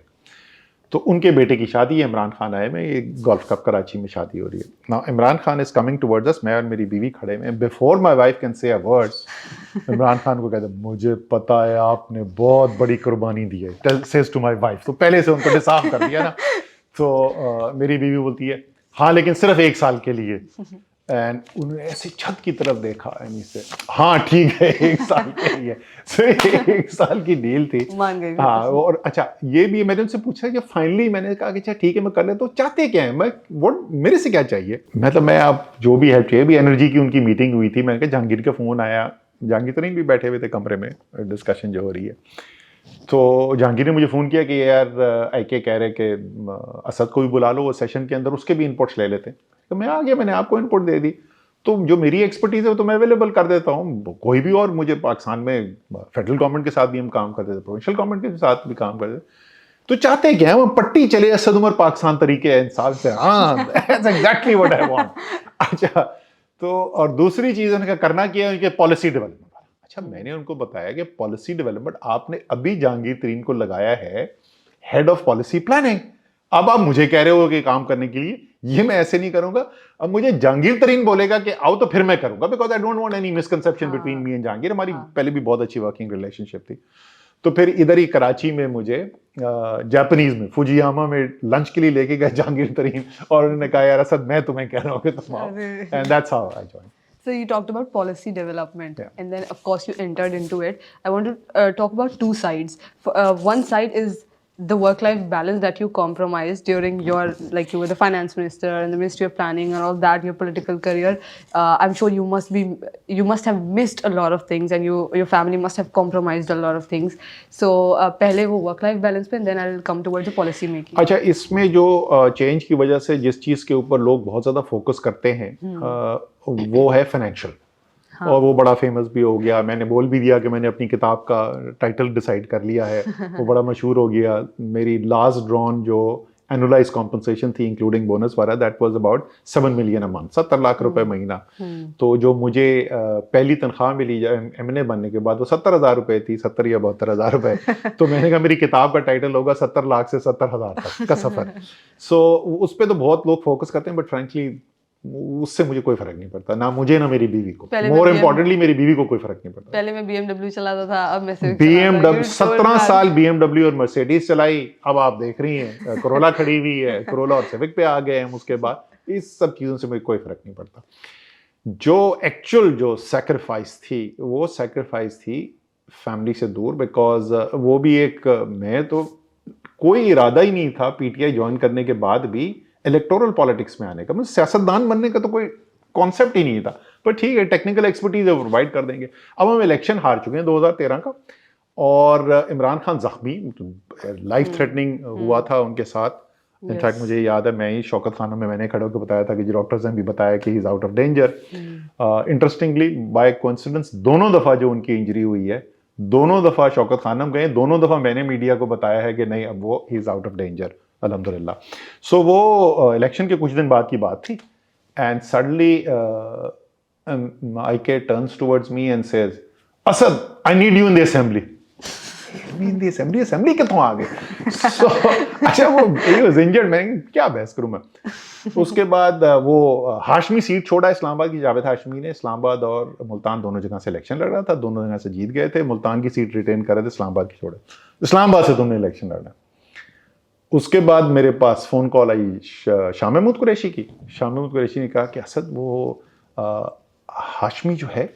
तो उनके बेटे की शादी है। इमरान खान आए में, ये गोल्फ कप कराची में शादी हो रही है ना। Imran Khan is coming towards अस, मैं और मेरी बीवी खड़े में, before my wife can say a word Imran Khan को कहते मुझे पता है आपने बहुत बड़ी कुर्बानी दी है, सेज टू माई वाइफ। तो पहले से उनको डिसार्म कर दिया ना। तो मेरी बीवी बोलती है हाँ लेकिन सिर्फ 1 साल के लिए। एंड उन्होंने ऐसे छत की तरफ देखा यानी से, हाँ ठीक है 1 साल के लिए। सिर्फ 1 साल की डील थी, मान गई। हाँ। और अच्छा ये भी मैंने उनसे पूछा कि फाइनली मैंने कहा कि अच्छा ठीक है मैं कर लेता हूँ, चाहते क्या है, मैं वो मेरे से क्या चाहिए, मतलब मैं आप जो भी हेल्प चाहिए भी। एनर्जी की उनकी मीटिंग हुई थी, मैंने कहा जहांगीर का फ़ोन आया, जहांगीर तरीन भी बैठे हुए थे कमरे में, डिस्कशन जो हो रही है। तो जहांगीर ने मुझे फ़ोन किया कि यार आईके कह रहे कि असद को भी बुला लो, वो सेशन के अंदर उसके भी इनपुट्स ले लेते हैं। तो मैं आ गया, मैंने आपको इनपुट दे दी, तो जो मेरी एक्सपर्टीज़ है वो तो मैं अवेलेबल कर देता हूँ। कोई भी और मुझे पाकिस्तान में फेडरल गवर्नमेंट के साथ भी हम काम करते थे, प्रोविंशियल गवर्नमेंट के साथ भी काम करते थे। तो चाहते क्या है, वो पट्टी चले असद उमर पाकिस्तान तरीके इंसाफ से, हाँ that's exactly what I want. अच्छा, तो और दूसरी चीज़ उनका करना क्या है, उनके पॉलिसी डेवलपमेंट। अच्छा, मैंने उनको बताया कि पॉलिसी डेवलपमेंट आपने अभी जहांगीर तरीन को लगाया है हेड ऑफ पॉलिसी प्लानिंग। अब आप मुझे कह रहे हो कि काम करने के लिए, ये मैं ऐसे नहीं करूंगा। अब मुझे जहांगीर तरीन बोलेगा कि आओ तो फिर मैं करूंगा, because I don't want any misconception between me and Jahangir. हमारी पहले भी बहुत अच्छी वर्किंग रिलेशनशिप थी। तो फिर इधर ही कराची में मुझे जापानीज में फुजियामा में लंच के लिए लेके गए जहांगीर तरीन, और उन्होंने कहा यार असद मैं तुम्हें कह रहा हूँ कि तुम आओ, and that's how I joined. So you talked about policy development, Yeah. and then of course you entered into it. I want to talk about two sides. One side is the work-life balance that you compromised during your, like you were the finance minister and the Ministry of Planning and all that, your political career. I'm sure you must have missed a lot of things, and your family must have compromised a lot of things. So पहले वो work-life balance पे, and then I'll come towards the policy making. अच्छा, इसमें जो चेंज की वजह से जिस चीज़ के ऊपर लोग बहुत ज़्यादा फोकस करते हैं वो है फाइनेंशियल। हाँ। और वो बड़ा फेमस भी हो गया, मैंने बोल भी दिया कि मैंने अपनी किताब का टाइटल डिसाइड कर लिया है। वो बड़ा मशहूर हो गया। मेरी लास्ट ड्रॉन जो एनुअलाइज कॉम्पनसेशन थी इंक्लूडिंग बोनस वाला, that was about 7 million a month, 70 lakh रुपए महीना। तो जो मुझे पहली तनख्वाह मिली एमएनए बनने के बाद वो 70,000 रुपए थी, 70 या 72,000 रुपए। तो मैंने कहा मेरी किताब का टाइटल होगा 70 लाख से 70,000 तक का सफर। सो उस पर तो बहुत लोग फोकस करते हैं, बट फ्रेंकली उससे मुझे कोई फर्क नहीं पड़ता, ना मुझे ना मेरी बीवी को। मोर इम्पोर्टेंटली मेरी बीवी को कोई फर्क नहीं पड़ता। पहले मैं BMW चलाता था, अब मैं BMW 17 साल BMW और मर्सिडीज चलाई। अब आप देख रही हैं कोरोला खड़ी हुई है, कोरोला और सिविक पे आ गए हम। उसके बाद इस सब चीज़ों से मुझे कोई फर्क नहीं पड़ता। जो एक्चुअल जो सैक्रिफाइस थी, वो सैक्रिफाइस थी फैमिली से दूर, बिकॉज वो भी एक, मैं तो कोई इरादा ही नहीं था पीटीआई ज्वाइन करने के बाद भी इलेक्टोरल पॉलिटिक्स में आने का, मतलब सियासतदान बनने का तो कोई कॉन्सेप्ट ही नहीं था। पर ठीक है, टेक्निकल एक्सपर्टीज प्रोवाइड कर देंगे। अब हम इलेक्शन हार चुके हैं 2013 का, और इमरान खान जख्मी, लाइफ थ्रेटनिंग हुआ था उनके साथ। इनफैक्ट मुझे याद है, मैं ही शौकत खाना में मैंने खड़े होकर बताया था कि जो डॉक्टर्स ने भी बताया कि he is out of danger. Interestingly by coincidence दोनों दफ़ा जो उनकी इंजरी हुई है, दोनों दफ़ा शौकत खानम गए, दोनों दफ़ा मैंने मीडिया को बताया है कि नहीं अब वो ही इज आउट ऑफ डेंजर, अल्हम्दुलिल्लाह। सो वो इलेक्शन के कुछ दिन बाद की बात थी, and suddenly IK turns towards me and says, Asad I need you in the assembly. Assembly कितों आ गए? सो अच्छा, वो ही वाज इंजर्ड, मैं क्या बहस करूं मैं। उसके बाद वो हाशमी सीट छोड़ा इस्लामाबाद की, जावेद हाशमी ने। इस्लामाबाद और मुल्तान दोनों जगह से इलेक्शन लड़ रहा था, दोनों जगह से जीत गए थे। मुल्तान की सीट रिटेन कर रहे थे, इस्लामाबाद की छोड़े। इस्लामाबाद से तुमने इलेक्शन लड़ना। उसके बाद मेरे पास फ़ोन कॉल आई शाह महमूद कुरैशी की। शाह महमूद कुरैशी ने कहा कि असद वो हाशमी जो है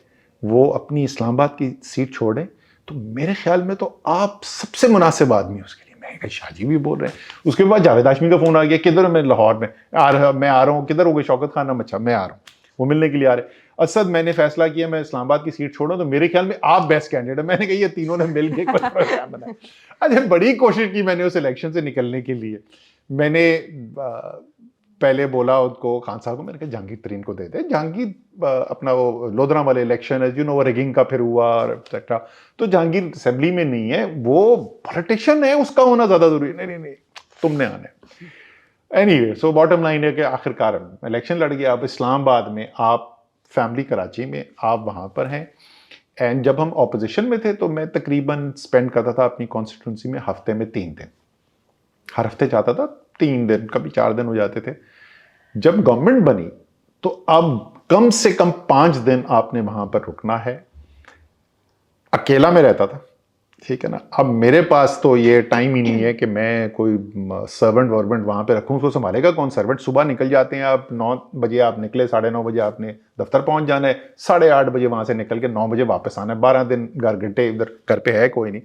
वो अपनी इस्लामाबाद की सीट छोड़ें, तो मेरे ख्याल में तो आप सबसे मुनासिब आदमी है उसके लिए। मैं कहा शाहजी भी बोल रहे हैं। उसके बाद जावेद हाशमी का फ़ोन आ गया, किधर मैं लाहौर में मैं आ रहा हूँ। किधर हो गए शौकत खान? अच्छा मैं आ रहा हूँ। वो मिलने के लिए आ रहे। असद मैंने फैसला किया मैं इस्लामाबाद की सीट छोड़ूं, तो मेरे ख्याल में आप बेस्ट कैंडिडेट है। मैंने कहा ये तीनों ने मिल के कुछ प्रोग्राम बनाया। अच्छा, बड़ी कोशिश की मैंने उस इलेक्शन से निकलने के लिए। मैंने पहले बोला उनको, खान साहब को, मैंने कहा जहांगीर तरीन को दे दे। जहांगीर अपना वो लोधरा वाले इलेक्शन है, यू नो, वो रिगिंग का फिर हुआ और एक्सेट्रा, तो जहांगीर असेंबली में नहीं है, वो पॉलिटिशियन है, उसका होना ज़्यादा जरूरी है। नहीं, तुमने आना है। एनीवे, सो बॉटम लाइन है कि आखिरकार इलेक्शन लड़ गया। आप इस्लामाबाद में, आप फैमिली कराची में, आप वहाँ पर हैं। एंड जब हम ऑपोजिशन में थे तो मैं तकरीबन स्पेंड करता था अपनी कॉन्स्टिट्यूंसी में हफ्ते में 3 दिन, हर हफ्ते जाता था, 3 दिन, कभी 4 दिन हो जाते थे। जब गवर्नमेंट बनी तो अब कम से कम 5 दिन आपने वहां पर रुकना है। अकेला में रहता था, ठीक है ना। अब मेरे पास तो ये टाइम ही नहीं है कि मैं कोई सर्वेंट वर्वेंट वहां पे रखूं, उसको संभालेगा कौन। सर्वेंट सुबह निकल जाते हैं, आप 9 बजे आप निकले, 9:30 बजे आपने दफ्तर पहुंच जाना है, 8:30 बजे वहां से निकल के 9 बजे वापस आना है। 12 दिन घर घंटे इधर घर पे है कोई नहीं।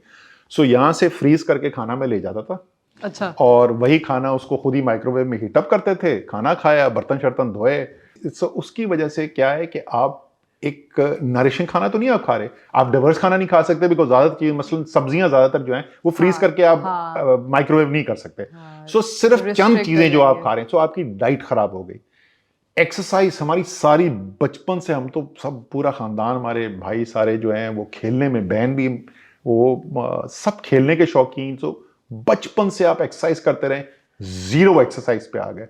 सो यहाँ से फ्रीज करके खाना मैं ले जाता था, अच्छा। और वही खाना उसको खुद ही माइक्रोवेव में हीटअप करते थे, खाना खाया, बर्तन शर्तन धोए। सो उसकी वजह से क्या है कि आप एक नरिशिंग खाना तो नहीं आप खा रहे, आप डाइवर्स खाना नहीं खा सकते, बिकॉज ज्यादातर चीज मसलन सब्जियां ज्यादातर जो हैं वो फ्रीज हाँ, करके आप हाँ। माइक्रोवेव नहीं कर सकते। हाँ, सो सिर्फ चंद restrict चीजें जो हो आप जाएंगे। खा रहे हैं, सो आपकी डाइट खराब हो गई। एक्सरसाइज हमारी सारी बचपन से, हम तो सब पूरा खानदान, हमारे भाई सारे जो हैं वो खेलने में, बहन भी, वो सब खेलने के शौकीन। सो बचपन से आप एक्सरसाइज करते रहे, जीरो एक्सरसाइज पे आ गए।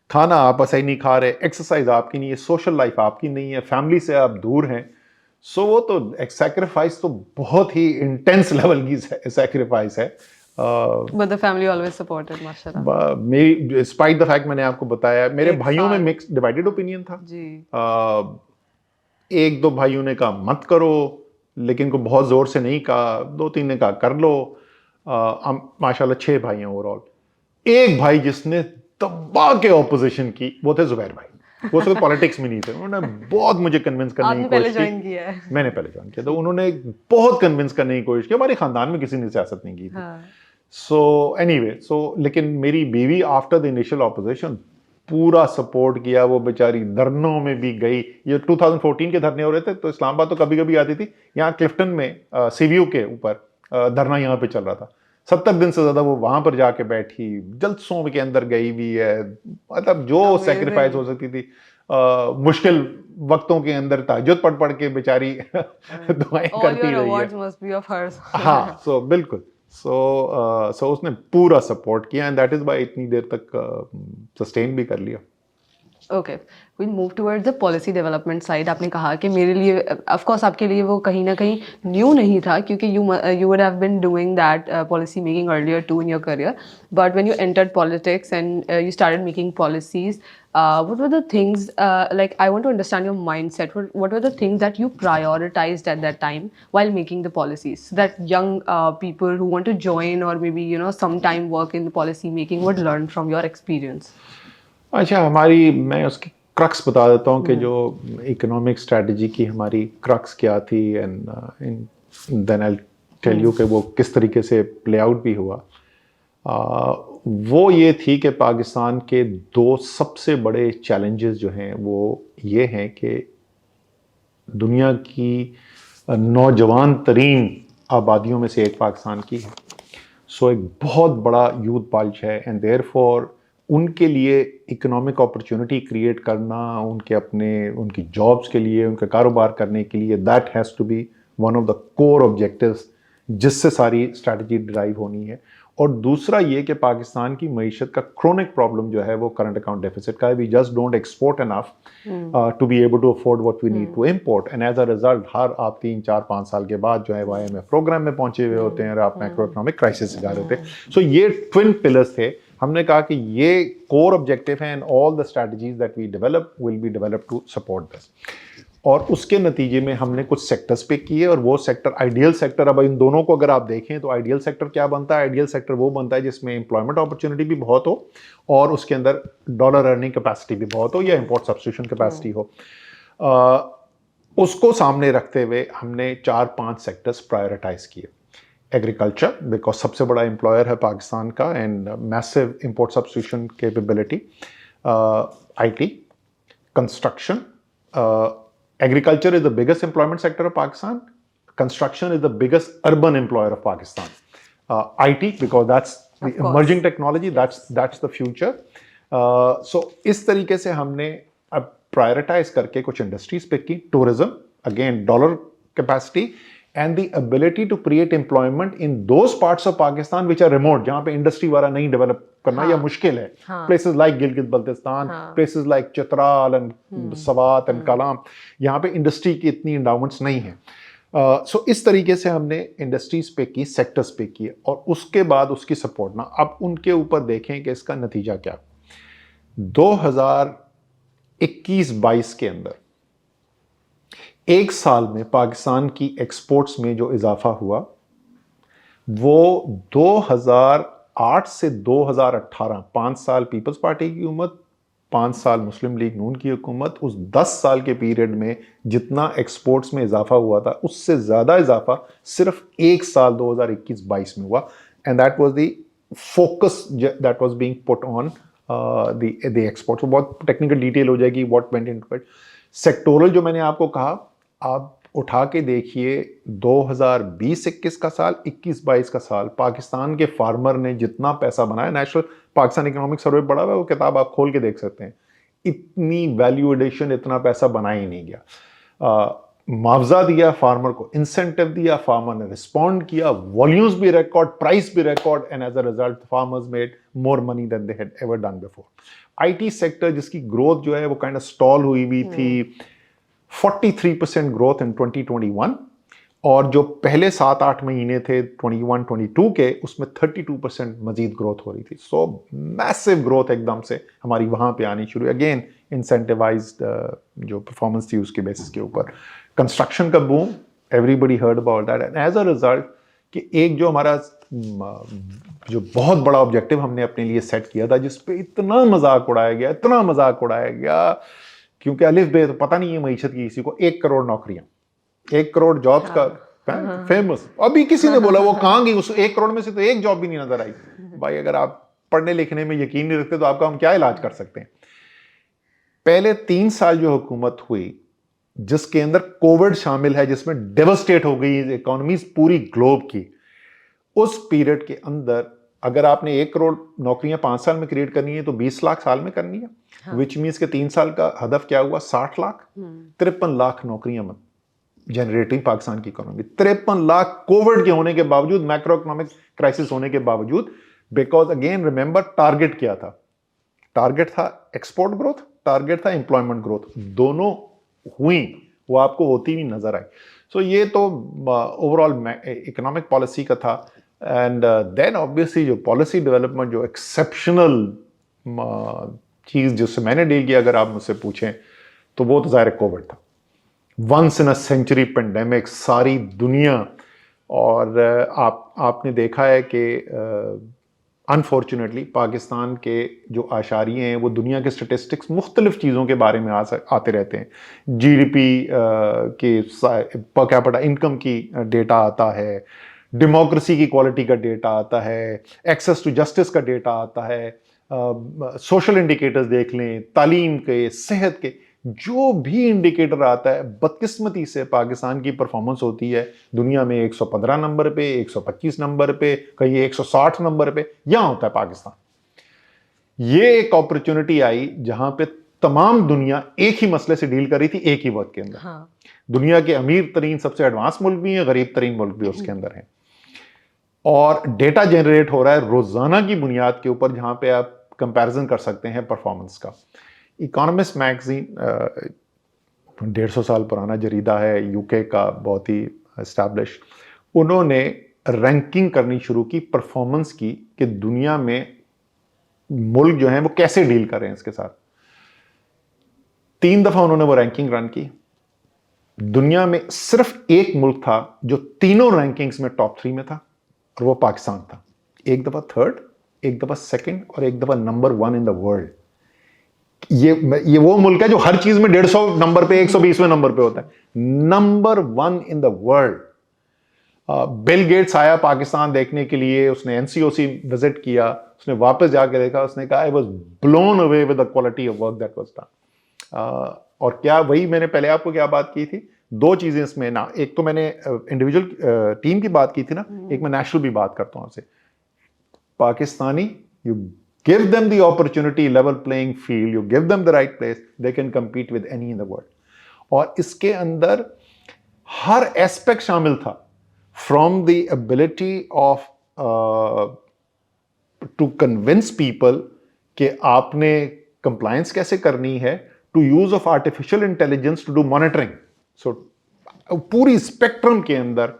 खाना आप सही नहीं खा रहे, एक्सरसाइज आपकी नहीं है, सोशल लाइफ आपकी नहीं है, फैमिली से आप दूर हैं। सो वो तो एक सैक्रिफाइस तो बहुत ही इंटेंस लेवल की सैक्रिफाइस है। But the family always supported, माशाल्लाह। मेरी स्पाइट द फैक्ट, मैंने आपको बताया, मेरे एक भाइयों में साल। मिक्स डिवाइडेड ओपिनियन था। जी। एक दो भाइयों ने कहा मत करो, लेकिन को बहुत जोर से नहीं कहा, 2-3 ने कहा कर लो। माशाल्लाह 6 भाई हैं ओवरऑल। एक भाई जिसने दबा के ऑपोजिशन की, वो थे जुबैर भाई। वो सिर्फ पॉलिटिक्स में नहीं थे, उन्होंने बहुत मुझे कन्विंस करने की आपने पहले कोशिश ज्वाइन की। किया है। मैंने पहले ज्वाइन किया, तो उन्होंने बहुत कन्विंस करने की कोशिश की। हमारे खानदान में किसी ने सियासत नहीं की थी। हाँ। सो एनीवे, लेकिन मेरी बीवी आफ्टर द इनिशियल ऑपोजिशन पूरा सपोर्ट किया। वो बेचारी धरनों में भी गई। ये 2014 के धरने हो रहे थे, तो इस्लामाबाद तो कभी कभी आती थी। यहाँ क्लिफ्टन में सीवीयू के ऊपर धरना यहाँ पे चल रहा था। 70 दिन से ज्यादा वो वहां पर जाके बैठी, जलसों के अंदर गई भी है। मतलब जो Amazing. सेक्रीफाइस हो सकती थी, मुश्किल वक्तों के अंदर तहज्जुद पढ़ पढ़ के बेचारी दुआएं All करती your रही है। awards must be of hers. हाँ, सो बिल्कुल। सो उसने पूरा सपोर्ट किया, एंड दैट इज वाई इतनी देर तक सस्टेन भी कर लिया। Okay, will move towards the policy development side. आपने कहा कि मेरे लिए, ऑफ कोर्स आपके लिए वो कहीं ना कहीं न्यू नहीं था, क्योंकि you would have been doing that policy making earlier too in your career, but when you entered politics and you started making policies, what were the things, like I want to understand your mindset, what were the things that you prioritized at that time while making the policies, so that young people who want to join or maybe sometime work in the policy making would learn from your experience? अच्छा, मैं उसकी क्रक्स बता देता हूँ कि जो इकोनॉमिक स्ट्रेटजी की हमारी क्रक्स क्या थी, and then I tell you कि वो किस तरीके से प्ले आउट भी हुआ। वो ये थी कि पाकिस्तान के 2 सबसे बड़े चैलेंजेस जो हैं वो ये हैं कि दुनिया की नौजवान तरीन आबादियों में से एक पाकिस्तान की है। सो एक बहुत बड़ा यूथ बल्ज है, एंड देयरफॉर उनके लिए इकोनॉमिक अपॉर्चुनिटी क्रिएट करना, उनकी जॉब्स के लिए, उनका कारोबार करने के लिए, that has to be one of the core objectives जिससे सारी स्ट्रैटेजी ड्राइव होनी है। और दूसरा ये कि पाकिस्तान की मईशत का क्रोनिक प्रॉब्लम जो है वो करंट अकाउंट डेफिसिट का है। We just don't export enough to be able to afford what we need to import, and as a result हर आप 3-4-5 साल के बाद जो है वो IMF प्रोग्राम में पहुंचे हुए होते हैं और आप मैक्रो इकोनॉमिक क्राइसिस से जा रहे होते हैं। सो ये ट्विन पिलर्स थे। हमने कहा कि ये कोर ऑब्जेक्टिव है, and all the strategies that we develop will be develop to support this. और उसके नतीजे में हमने कुछ सेक्टर्स पे किए, और वो सेक्टर आइडियल सेक्टर, अब इन दोनों को अगर आप देखें तो आइडियल सेक्टर क्या बनता है? आइडियल सेक्टर वो बनता है जिसमें एम्प्लॉयमेंट अपॉर्चुनिटी भी बहुत हो, और उसके अंदर डॉलर अर्निंग कैपेसिटी भी बहुत हो, या इंपोर्ट सब्स्टिट्यूशन कैपेसिटी हो। उसको सामने रखते हुए हमने 4-5 सेक्टर्स प्रायोरिटाइज किए। एग्रीकल्चर, बिकॉज सबसे बड़ा एम्प्लॉयर है पाकिस्तान का, and massive import substitution capability. IT, construction. Agriculture is the biggest employment sector of Pakistan. Construction is the biggest urban employer of Pakistan. IT, because that's the emerging technology, that's the future. So इस तरीके से हमने अब प्रायोरिटाइज करके कुछ इंडस्ट्रीज पिक की। Tourism, again dollar capacity, and the ability to create employment in those parts of Pakistan which are remote, जहाँ पे इंडस्ट्री वाला नहीं डेवलप करना या मुश्किल है. Places like Gilgit Baltistan, places like Chitral and Swat and Kalam, यहाँ पे इंडस्ट्री की इतनी इंडाउमेंट्स नहीं है. सो इस तरीके से हमने इंडस्ट्रीज पे की, सेक्टर्स पे की, और उसके बाद उसकी सपोर्ट ना. अब उनके ऊपर देखें कि इसका नतीजा क्या. 2021-22 के अंदर एक साल में पाकिस्तान की एक्सपोर्ट्स में जो इजाफा हुआ वो 2008 से 2018, 5 साल पीपल्स पार्टी की हुकूमत, 5 साल मुस्लिम लीग नून की हुकूमत, उस 10 साल के पीरियड में जितना एक्सपोर्ट्स में इजाफा हुआ था उससे ज़्यादा इजाफा सिर्फ एक साल 2021-22 में हुआ. And that was the focus that was being put on the export. बहुत टेक्निकल डिटेल हो जाएगी what went into it. Sectoral जो मैंने आपको कहा, आप उठा के देखिए 2020-21 का साल, 21-22 का साल, पाकिस्तान के फार्मर ने जितना पैसा बनाया, नेशनल पाकिस्तान इकोनॉमिक सर्वे पड़ा हुआ है, वो किताब आप खोल के देख सकते हैं, इतनी वैल्यू एडिशन, इतना पैसा बनाया ही नहीं गया. मुआवजा दिया फार्मर को, इंसेंटिव दिया, फार्मर ने रिस्पॉन्ड किया, वॉल्यूम्स भी रिकॉर्ड, प्राइस भी record, and as a result farmers made more money than they had ever done before. IT sector जिसकी ग्रोथ जो है वो काइंड ऑफ स्टॉल हुई हुई थी, 43% ग्रोथ इन 2021, और जो पहले 7-8 महीने थे 21-22 के, उसमें 32% मजीद ग्रोथ हो रही थी. सो मैसिव ग्रोथ एकदम से हमारी वहाँ पे आनी शुरू, अगेन इंसेंटिवाइज्ड जो परफॉर्मेंस थी उसके बेसिस के ऊपर. कंस्ट्रक्शन का boom, everybody heard about that, and as a result कि एक जो हमारा जो बहुत बड़ा ऑब्जेक्टिव हमने अपने लिए सेट किया था, जिस पे इतना मजाक उड़ाया गया, इतना मजाक उड़ाया गया, क्योंकि अलिफ बे तो पता नहीं है मईशत की किसी को, 1 करोड़ नौकरियां, 1 करोड़ जॉब्स का फेमस. अभी किसी ने बोला वो कहां गई, उस 1 करोड़ में से तो एक जॉब भी नहीं नजर आई. भाई अगर आप पढ़ने लिखने में यकीन नहीं रखते तो आपका हम क्या इलाज कर सकते हैं. पहले 3 साल जो हुकूमत हुई, जिसके अंदर कोविड शामिल है, जिसमें डेवस्टेट हो गई इकोनॉमीज पूरी ग्लोब की, उस पीरियड के अंदर अगर आपने 1 करोड़ नौकरियां 5 साल में क्रिएट करनी है तो 20 लाख साल में करनी है. विच मीन्स के 3 साल का हदफ क्या हुआ, 60 लाख, 53 लाख नौकरियां जनरेटिंग पाकिस्तान की इकोनॉमी. 53 लाख कोविड के होने के बावजूद, मैक्रो इकोनॉमिक क्राइसिस होने के बावजूद, बिकॉज अगेन रिमेंबर टारगेट क्या था. टारगेट था एक्सपोर्ट ग्रोथ, टारगेट था एम्प्लॉयमेंट ग्रोथ, दोनों हुई, वो आपको होती हुई नजर आई. सो ये तो ओवरऑल इकोनॉमिक पॉलिसी का था. एंड देन ऑब्वियसली जो पॉलिसी डेवलपमेंट, जो एक्सेप्शनल चीज जिससे मैंने डील किया, अगर आप मुझसे पूछें तो वो तो ज़ाहिर कोविड था. Once in a century pandemic, सारी दुनिया, और आपने देखा है कि अनफॉर्चुनेटली पाकिस्तान के जो आशारिये हैं वो दुनिया के स्टेटिस्टिक्स मुख्तलिफ चीज़ों के बारे में आते रहते हैं. जीडीपी के पर कैपिटा इनकम की डेटा आता है, डेमोक्रेसी की क्वालिटी का डेटा आता है, एक्सेस टू जस्टिस का डेटा आता है, सोशल इंडिकेटर्स देख लें, तालीम के, सेहत के, जो भी इंडिकेटर आता है, बदकिस्मती से पाकिस्तान की परफॉर्मेंस होती है दुनिया में 115 नंबर पे, 125 नंबर पे, कहीं 160 नंबर पे, यहां होता है पाकिस्तान. ये एक अपॉर्चुनिटी आई जहां पे तमाम दुनिया एक ही मसले से डील कर रही थी एक ही वक्त के अंदर. हाँ. दुनिया के अमीर तरीन सबसे एडवांस मुल्क भी हैं, गरीब तरीन मुल्क भी उसके अंदर हैं, और डेटा जनरेट हो रहा है रोजाना की बुनियाद के ऊपर, जहां पे आप कंपैरिजन कर सकते हैं परफॉर्मेंस का. इकोनॉमिस्ट मैगजीन 150 साल पुराना जरीदा है, यूके का, बहुत ही एस्टैब्लिश. उन्होंने रैंकिंग करनी शुरू की परफॉर्मेंस की कि दुनिया में मुल्क जो हैं वो कैसे डील कर रहे हैं इसके साथ. 3 दफा उन्होंने वो रैंकिंग रन की. दुनिया में सिर्फ एक मुल्क था जो तीनों रैंकिंग्स में टॉप 3 में था, और वो पाकिस्तान था. एक दफा थर्ड, एक दफा सेकंड, और एक दफा नंबर 1 इन द वर्ल्ड. ये वो मुल्क है जो हर चीज में 150 नंबर पे, 120वें नंबर पे होता है. Number 1 in the world. Bill Gates आया पाकिस्तान देखने के लिए, उसने एनसीओसी विजिट किया, उसने वापस जाके देखा, उसने कहा I was blown away with the quality of work that was done. और क्या, वही मैंने पहले आपको क्या बात की थी, 2 चीजें इसमें ना, एक तो मैंने इंडिविजुअल टीम की बात की थी ना, एक मैं नेशनल भी बात करता हूं आपसे. Pakistani, you give them the opportunity, level playing field, you give them the right place, they can compete with any in the world. और इसके अंदर हर एस्पेक्ट शामिल था, from the ability of to convince people कि आपने कंप्लायंस कैसे करनी है, to use of artificial intelligence to do monitoring. So पूरी स्पेक्ट्रम के अंदर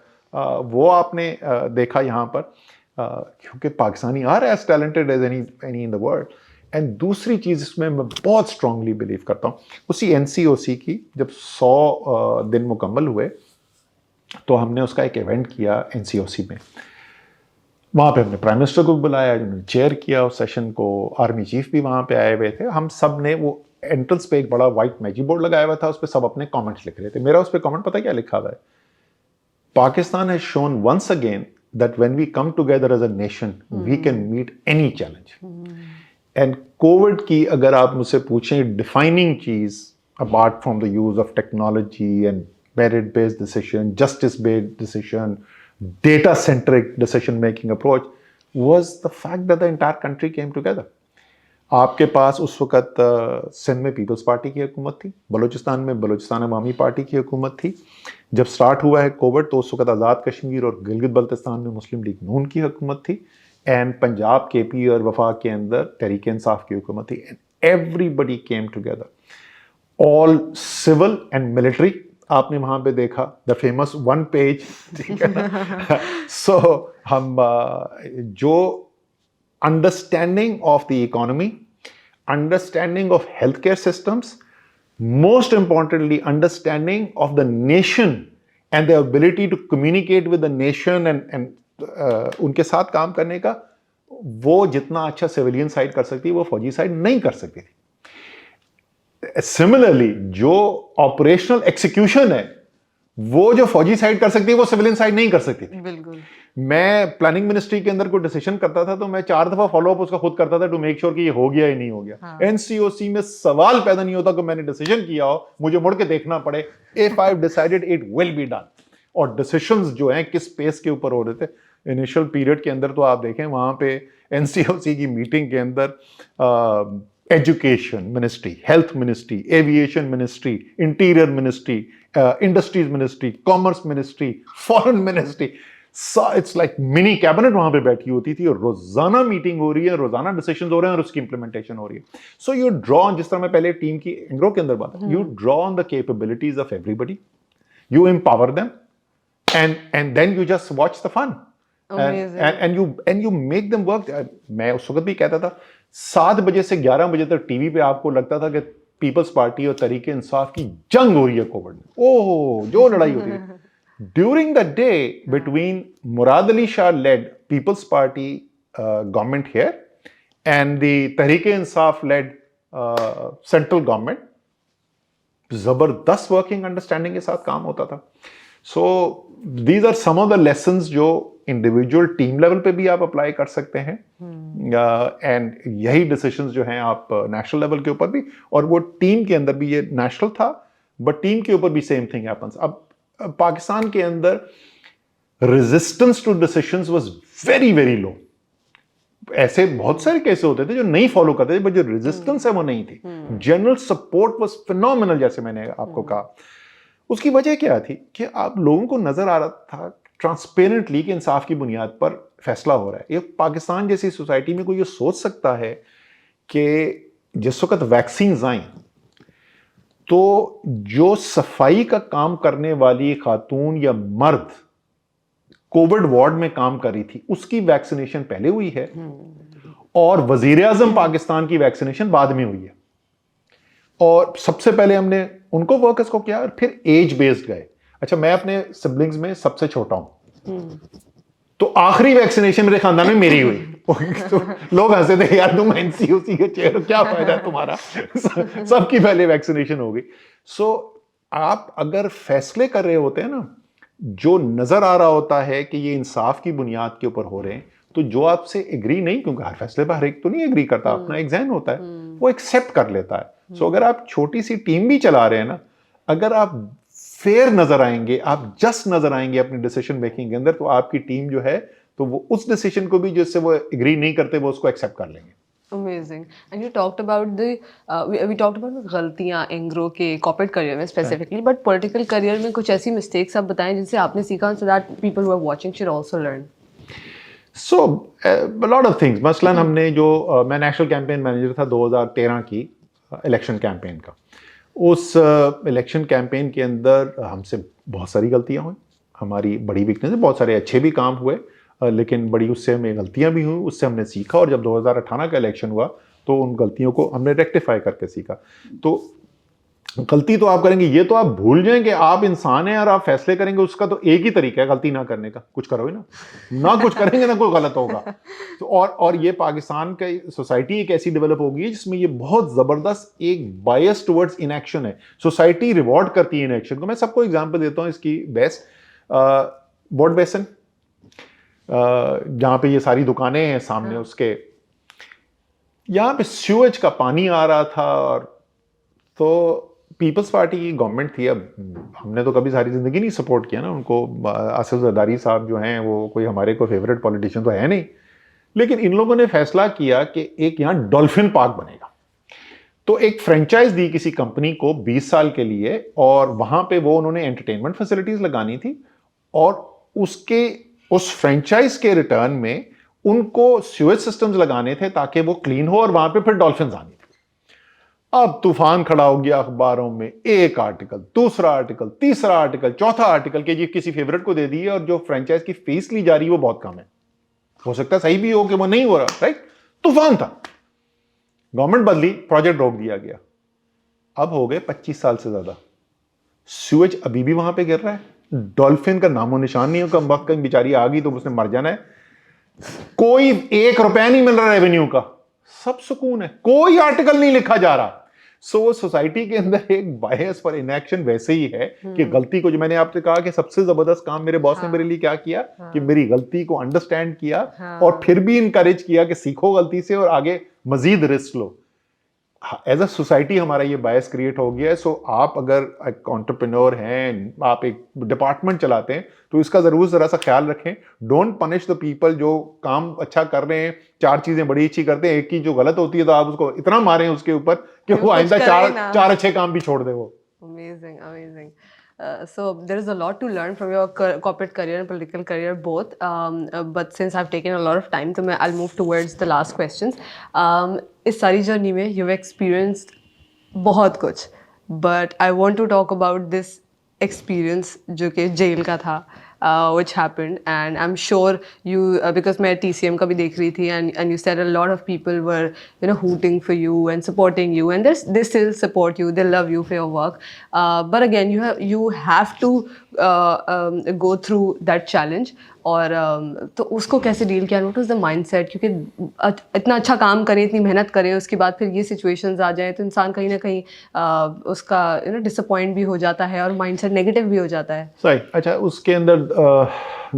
वो आपने देखा यहाँ पर, क्योंकि Pakistani are as talented as any in the world. And दूसरी चीज़ इसमें मैं बहुत स्ट्रांगली बिलीव करता हूँ, उसी NCOC की जब 100 दिन मुकम्मल हुए तो हमने उसका एक इवेंट किया NCOC में। वहाँ पे हमने प्राइम मिनिस्टर को बुलाया, जिन्होंने चेयर किया उस सेशन को, आर्मी चीफ भी वहाँ पे आए हुए थे। हम सब ने वो एंट्रेंस पे एक बड़ा वाइट मैजिक बोर्ड लगाया हुआ था, उस पर सब अपने कमेंट्स लिख रहे थे। मेरा उस पर कमेंट पता क्या लिखा हुआ है? Pakistan has shown once again that when we come together as a nation, we can meet any challenge. And COVID की अगर आप मुझसे पूछें defining cheese apart from the use of technology and merit-based decision, justice-based decision, data-centric decision-making approach, was the fact that the entire country came together. आपके पास उस वक़्त सिंध में पीपल्स पार्टी की हुकूमत थी, बलूचिस्तान में बलूचिस्तान अवामी पार्टी की हुकूमत थी। जब स्टार्ट हुआ है कोविड तो उस वक़्त आज़ाद कश्मीर और गिलगित बल्तिस्तान में मुस्लिम लीग नून की हुकूमत थी, एंड पंजाब KP और वफाक के अंदर तहरीक इंसाफ की हुकूमत थी। And everybody came together, all civil and military. आपने वहाँ पे देखा द फेमस 1 पेज, ठीक है ना? सो हम जो understanding of the economy, understanding of healthcare systems, most importantly, understanding of the nation and the ability to communicate with the nation and उनके साथ काम करने का, वो जितना अच्छा सिविलियन साइड कर सकती है वो फौजी साइड नहीं कर सकती थी। सिमिलरली जो ऑपरेशनल एक्सिक्यूशन है वो जो फौजी साइड कर सकती है वो सिविलियन साइड नहीं कर सकती थी। बिल्कुल। मैं प्लानिंग मिनिस्ट्री के अंदर कोई डिसीजन करता था तो मैं 4 दफा फॉलोअप उसका खुद करता था टू मेक श्योर कि ये हो गया या नहीं हो गया। हाँ। NCOC में सवाल पैदा नहीं होता कि मैंने डिसीजन किया हो, मुझे मुड़ के देखना पड़े, if I've decided it will be done। और डिसीजंस जो हैं किस पेस के ऊपर हो रहे थे इनिशियल पीरियड के अंदर, तो आप देखें वहां पे NCOC की मीटिंग के अंदर education ministry, health ministry, aviation ministry, interior ministry, industries ministry, commerce ministry, foreign ministry, it's like mini cabinet वहां पे बैठी होती थी और रोजाना मीटिंग हो रही है, रोजाना डिसीजन हो रहे हैं और उसकी इंप्लीमेंटेशन हो रही है। सो यू ड्रॉ ऑन, जिस तरह मैं पहले टीम की एंग्रो के अंदर बात, you draw on the capabilities of everybody, you empower them, and then you just watch the fun। and you make them work। मैं उस वक्त भी कहता था 7 बजे से 11 बजे तक टीवी पे आपको लगता था कि पीपल्स पार्टी और तरीके इंसाफ की जंग हो रही है कोविड में, ओह जो लड़ाई होती है। During the day between Murad Ali Shah led People's Party government here and the Tehreek-e-Insaf led central government, जबरदस्त वर्किंग अंडरस्टैंडिंग के साथ काम होता था। So these are some of the lessons जो इंडिविजुअल टीम लेवल पे भी आप अप्लाई कर सकते हैं, एंड यही डिसीजंस जो हैं आप नेशनल लेवल के ऊपर भी, और वो टीम के अंदर भी, ये नेशनल था बट टीम के ऊपर भी सेम थिंग हैपेंस। अब पाकिस्तान के अंदर resistance to decisions was very very low. ऐसे बहुत सारे केस होते थे जो नहीं फॉलो करते थे, बट जो रेजिस्टेंस है वो नहीं थी। जनरल सपोर्ट वाज फिनोमिनल, जैसे मैंने आपको कहा। उसकी वजह क्या थी कि आप लोगों को नजर आ रहा था ट्रांसपेरेंटली कि इंसाफ की बुनियाद पर फैसला हो रहा है। ये पाकिस्तान जैसी सोसाइटी में कोई ये सोच सकता है कि जिस वक्त वैक्सीन आई तो जो सफाई का काम करने वाली खातून या मर्द कोविड वार्ड में काम कर रही थी, उसकी वैक्सीनेशन पहले हुई है और वजीर आजम पाकिस्तान की वैक्सीनेशन बाद में हुई है। और सबसे पहले हमने उनको वर्कर्स को किया और फिर एज बेस्ड गए। अच्छा, मैं अपने सिबलिंग्स में सबसे छोटा हूं, तो आखिरी वैक्सीनेशन मेरे खानदान में मेरी हुई। तो लोग हंसे थे, यार तुम NCOC के चेयर हो, क्या फायदा है तुम्हारा, सबकी पहले वैक्सीनेशन हो गई। सो आप अगर फैसले कर रहे होते हैं ना, जो नजर आ रहा होता है कि ये इंसाफ की बुनियाद के ऊपर हो रहे हैं, तो जो आपसे एग्री नहीं, क्योंकि हर फैसले पर हर एक तो नहीं एग्री करता, अपना एक ज़हन होता है, वो एक्सेप्ट कर लेता है। सो अगर आप छोटी सी टीम भी चला रहे हैं ना, अगर आप फेयर नजर आएंगे, आप जस्ट नजर आएंगे अपनी डिसीजन मेकिंग के अंदर, तो आपकी टीम जो है तो वो उस डिसीजन को भी जिससे वो एग्री नहीं करते वो उसको एक्सेप्ट कर लेंगे। Amazing. And you talked about we talked about गलतियाँ एंग्रो के कॉर्पोरेट करियर में स्पेसिफिकली, बट पॉलिटिकल करियर में कुछ ऐसी मिस्टेक्स आप बताएं जिनसे आपने सीखा, so that people who are watching should also learn. So lot of things, मसलन हमने जो मैं नेशनल कैंपेन मैनेजर था 2013 की इलेक्शन कैंपेन का। उस इलेक्शन कैंपेन के अंदर हमसे बहुत सारी गलतियां हुई, हमारी बड़ी वीकनेस है, बहुत सारे अच्छे भी काम हुए, लेकिन बड़ी उससे हमें गलतियां भी हुई, उससे हमने सीखा, और जब 2018 का इलेक्शन हुआ तो उन गलतियों को हमने रेक्टिफाई करके सीखा। तो गलती तो आप करेंगे, ये तो आप भूल जाएं कि आप इंसान हैं और आप फैसले करेंगे, उसका तो एक ही तरीका है गलती ना करने का, कुछ करो ही ना कुछ करेंगे ना कोई गलत होगा। तो और ये पाकिस्तान का सोसाइटी एक ऐसी डेवलप होगी जिसमें ये बहुत जबरदस्त एक बायस टुवर्ड्स इनएक्शन है। सोसाइटी रिवॉर्ड करती है इनएक्शन को। मैं सबको एग्जांपल देता हूं इसकी बेस्ट, बोर्ड बेसन, जहां पे ये सारी दुकानें हैं सामने, उसके यहाँ पे स्यूएज का पानी आ रहा था, और तो पीपल्स पार्टी की गवर्नमेंट थी। अब हमने तो कभी सारी जिंदगी नहीं सपोर्ट किया ना उनको, आसिफ जरदारी साहब जो हैं वो कोई हमारे को फेवरेट पॉलिटिशियन तो है नहीं, लेकिन इन लोगों ने फैसला किया कि एक यहाँ डॉल्फिन पार्क बनेगा। तो एक फ्रेंचाइज दी किसी कंपनी को 20 साल के लिए, और वहां पे वो उन्होंने एंटरटेनमेंट फैसिलिटीज लगानी थी, और उस फ्रेंचाइज के रिटर्न में उनको स्यूएज सिस्टम्स लगाने थे ताकि वो क्लीन हो, और वहां पे फिर डॉल्फिन आनी थी। अब तूफान खड़ा हो गया अखबारों में, एक आर्टिकल, दूसरा आर्टिकल, तीसरा आर्टिकल, चौथा आर्टिकल के जी किसी फेवरेट को दे दी है, और जो फ्रेंचाइज की फीस ली जा रही है वो बहुत कम है। हो सकता है सही भी हो कि वो नहीं हो रहा, राइट? तूफान था, गवर्नमेंट बदली, प्रोजेक्ट रोक दिया गया। अब हो गए 25 साल से ज्यादा, सूएज अभी भी वहां पे गिर रहा है, डॉल्फिन का नामो निशान नहीं हो, कम वक्त कहीं बेचारी आ गई तो उसने मर जाना है, कोई 1 रुपया नहीं मिल रहा रेवेन्यू का, सब सुकून है, कोई आर्टिकल नहीं लिखा जा रहा। सो सोसाइटी के अंदर एक बायस फॉर इनएक्शन वैसे ही है कि गलती को, जो मैंने आपसे कहा कि सबसे जबरदस्त काम मेरे बॉस ने मेरे लिए क्या किया कि मेरी गलती को अंडरस्टैंड किया, और फिर भी इनकरेज किया कि सीखो गलती से और आगे मजीद रिस्क लो। एज अ सोसाइटी हमारा ये बायस क्रिएट हो गया है। सो आप अगर एक एंटरप्रेन्योर हैं, आप एक डिपार्टमेंट चलाते हैं, तो इसका जरूर जरा सा ख्याल रखें। डोंट पनिश द पीपल जो काम अच्छा कर रहे हैं, 4 चीजें बड़ी अच्छी करते हैं, एक की जो गलत होती है तो आप उसको इतना मारें उसके ऊपर कि वो आइंदा चार अच्छे काम भी छोड़ दे वो। Amazing, amazing. So there is a lot to learn from your corporate career and political career both. But since I've taken a lot of time, so I'll move towards the last questions. इस सारी जर्नी में you've experienced बहुत कुछ, but I want to talk about this experience जो कि जेल का था, which happened, and I'm sure you because मैं TCM का भी देख रही थी, and you said a lot of people were hooting for you and supporting you, and they still support you, they love you for your work, but again you have to go through that challenge, और तो उसको कैसे डील किया, व्हाट वाज द माइंडसेट, क्योंकि इतना अच्छा काम करें, इतनी मेहनत करें, उसके बाद फिर ये सिचुएशंस आ जाए तो इंसान कहीं ना कहीं उसका डिसअपॉइंट भी हो जाता है और माइंडसेट नेगेटिव भी हो जाता है। सही। अच्छा, उसके अंदर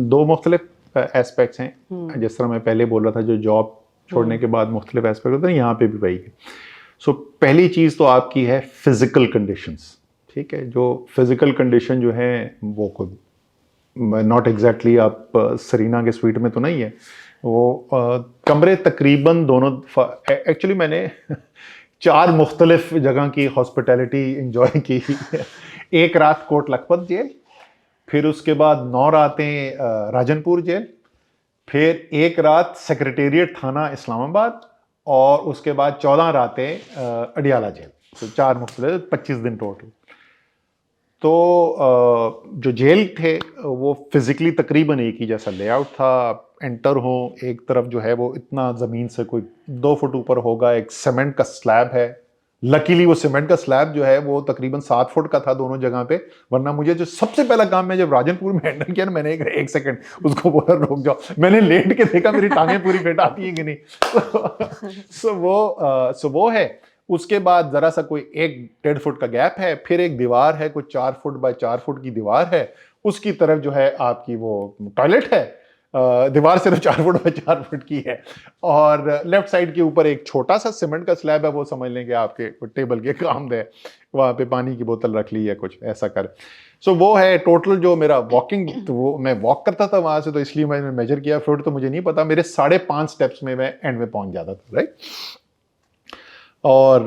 2 मुख्तलिफ एस्पेक्ट्स हैं। जिस तरह मैं पहले बोल रहा था, जो जॉब छोड़ने के बाद मुख्तलिफ एस्पेक्ट होते हैं, यहाँ पे भी वही है। सो पहली चीज़ तो आपकी है फिजिकल कंडीशंस, ठीक है? जो फिजिकल कंडीशन जो है वो कोई नॉट एग्जैक्टली आप सरीना के स्वीट में तो नहीं है वो, कमरे तकरीबन दोनों, एक्चुअली मैंने 4 मुख्तलिफ जगह की हॉस्पिटैलिटी इंजॉय की। एक रात कोट लखपत जेल, फिर उसके बाद 9 रातें राजनपुर जेल, फिर 1 रात सेक्रेटेरिएट थाना इस्लामाबाद, और उसके बाद 14 रातें अडियाला जेल। तो 4 मुख्तलिफ, 25 दिन टोटल। तो जो जेल थे वो फिजिकली तकरीबन एक ही जैसा लेआउट था। एंटर हो, एक तरफ जो है वो इतना ज़मीन से कोई 2 फुट ऊपर होगा, एक सीमेंट का स्लैब है। लकीली वो सीमेंट का स्लैब जो है वो तकरीबन 7 फुट का था दोनों जगह पे, वरना मुझे जो सबसे पहला काम मैं जब राजनपुर में हैंडल किया ना, मैंने एक सेकंड उसको बोला रुक जाओ, मैंने लेट के देखा मेरी टांगें पूरी फिट आती है कि नहीं। सो वो है। उसके बाद जरा सा कोई 1-1.5 फुट का गैप है, फिर एक दीवार है, कोई 4 फुट बाय 4 फुट की दीवार है, उसकी तरफ जो है आपकी वो टॉयलेट है। दीवार सिर्फ 4 फुट बाय 4 फुट की है, और लेफ्ट साइड के ऊपर एक छोटा सा सीमेंट का स्लैब है, वो समझ लें कि आपके टेबल के काम है, वहाँ पे पानी की बोतल रख ली है, कुछ ऐसा कर। सो वो है टोटल जो मेरा वॉकिंग, तो वो मैं वॉक करता था वहाँ से, तो इसलिए मैंने मेजर किया। फुट तो मुझे नहीं पता, मेरे 5.5 स्टेप्स में मैं एंड में पहुँच जाता था, राइट? और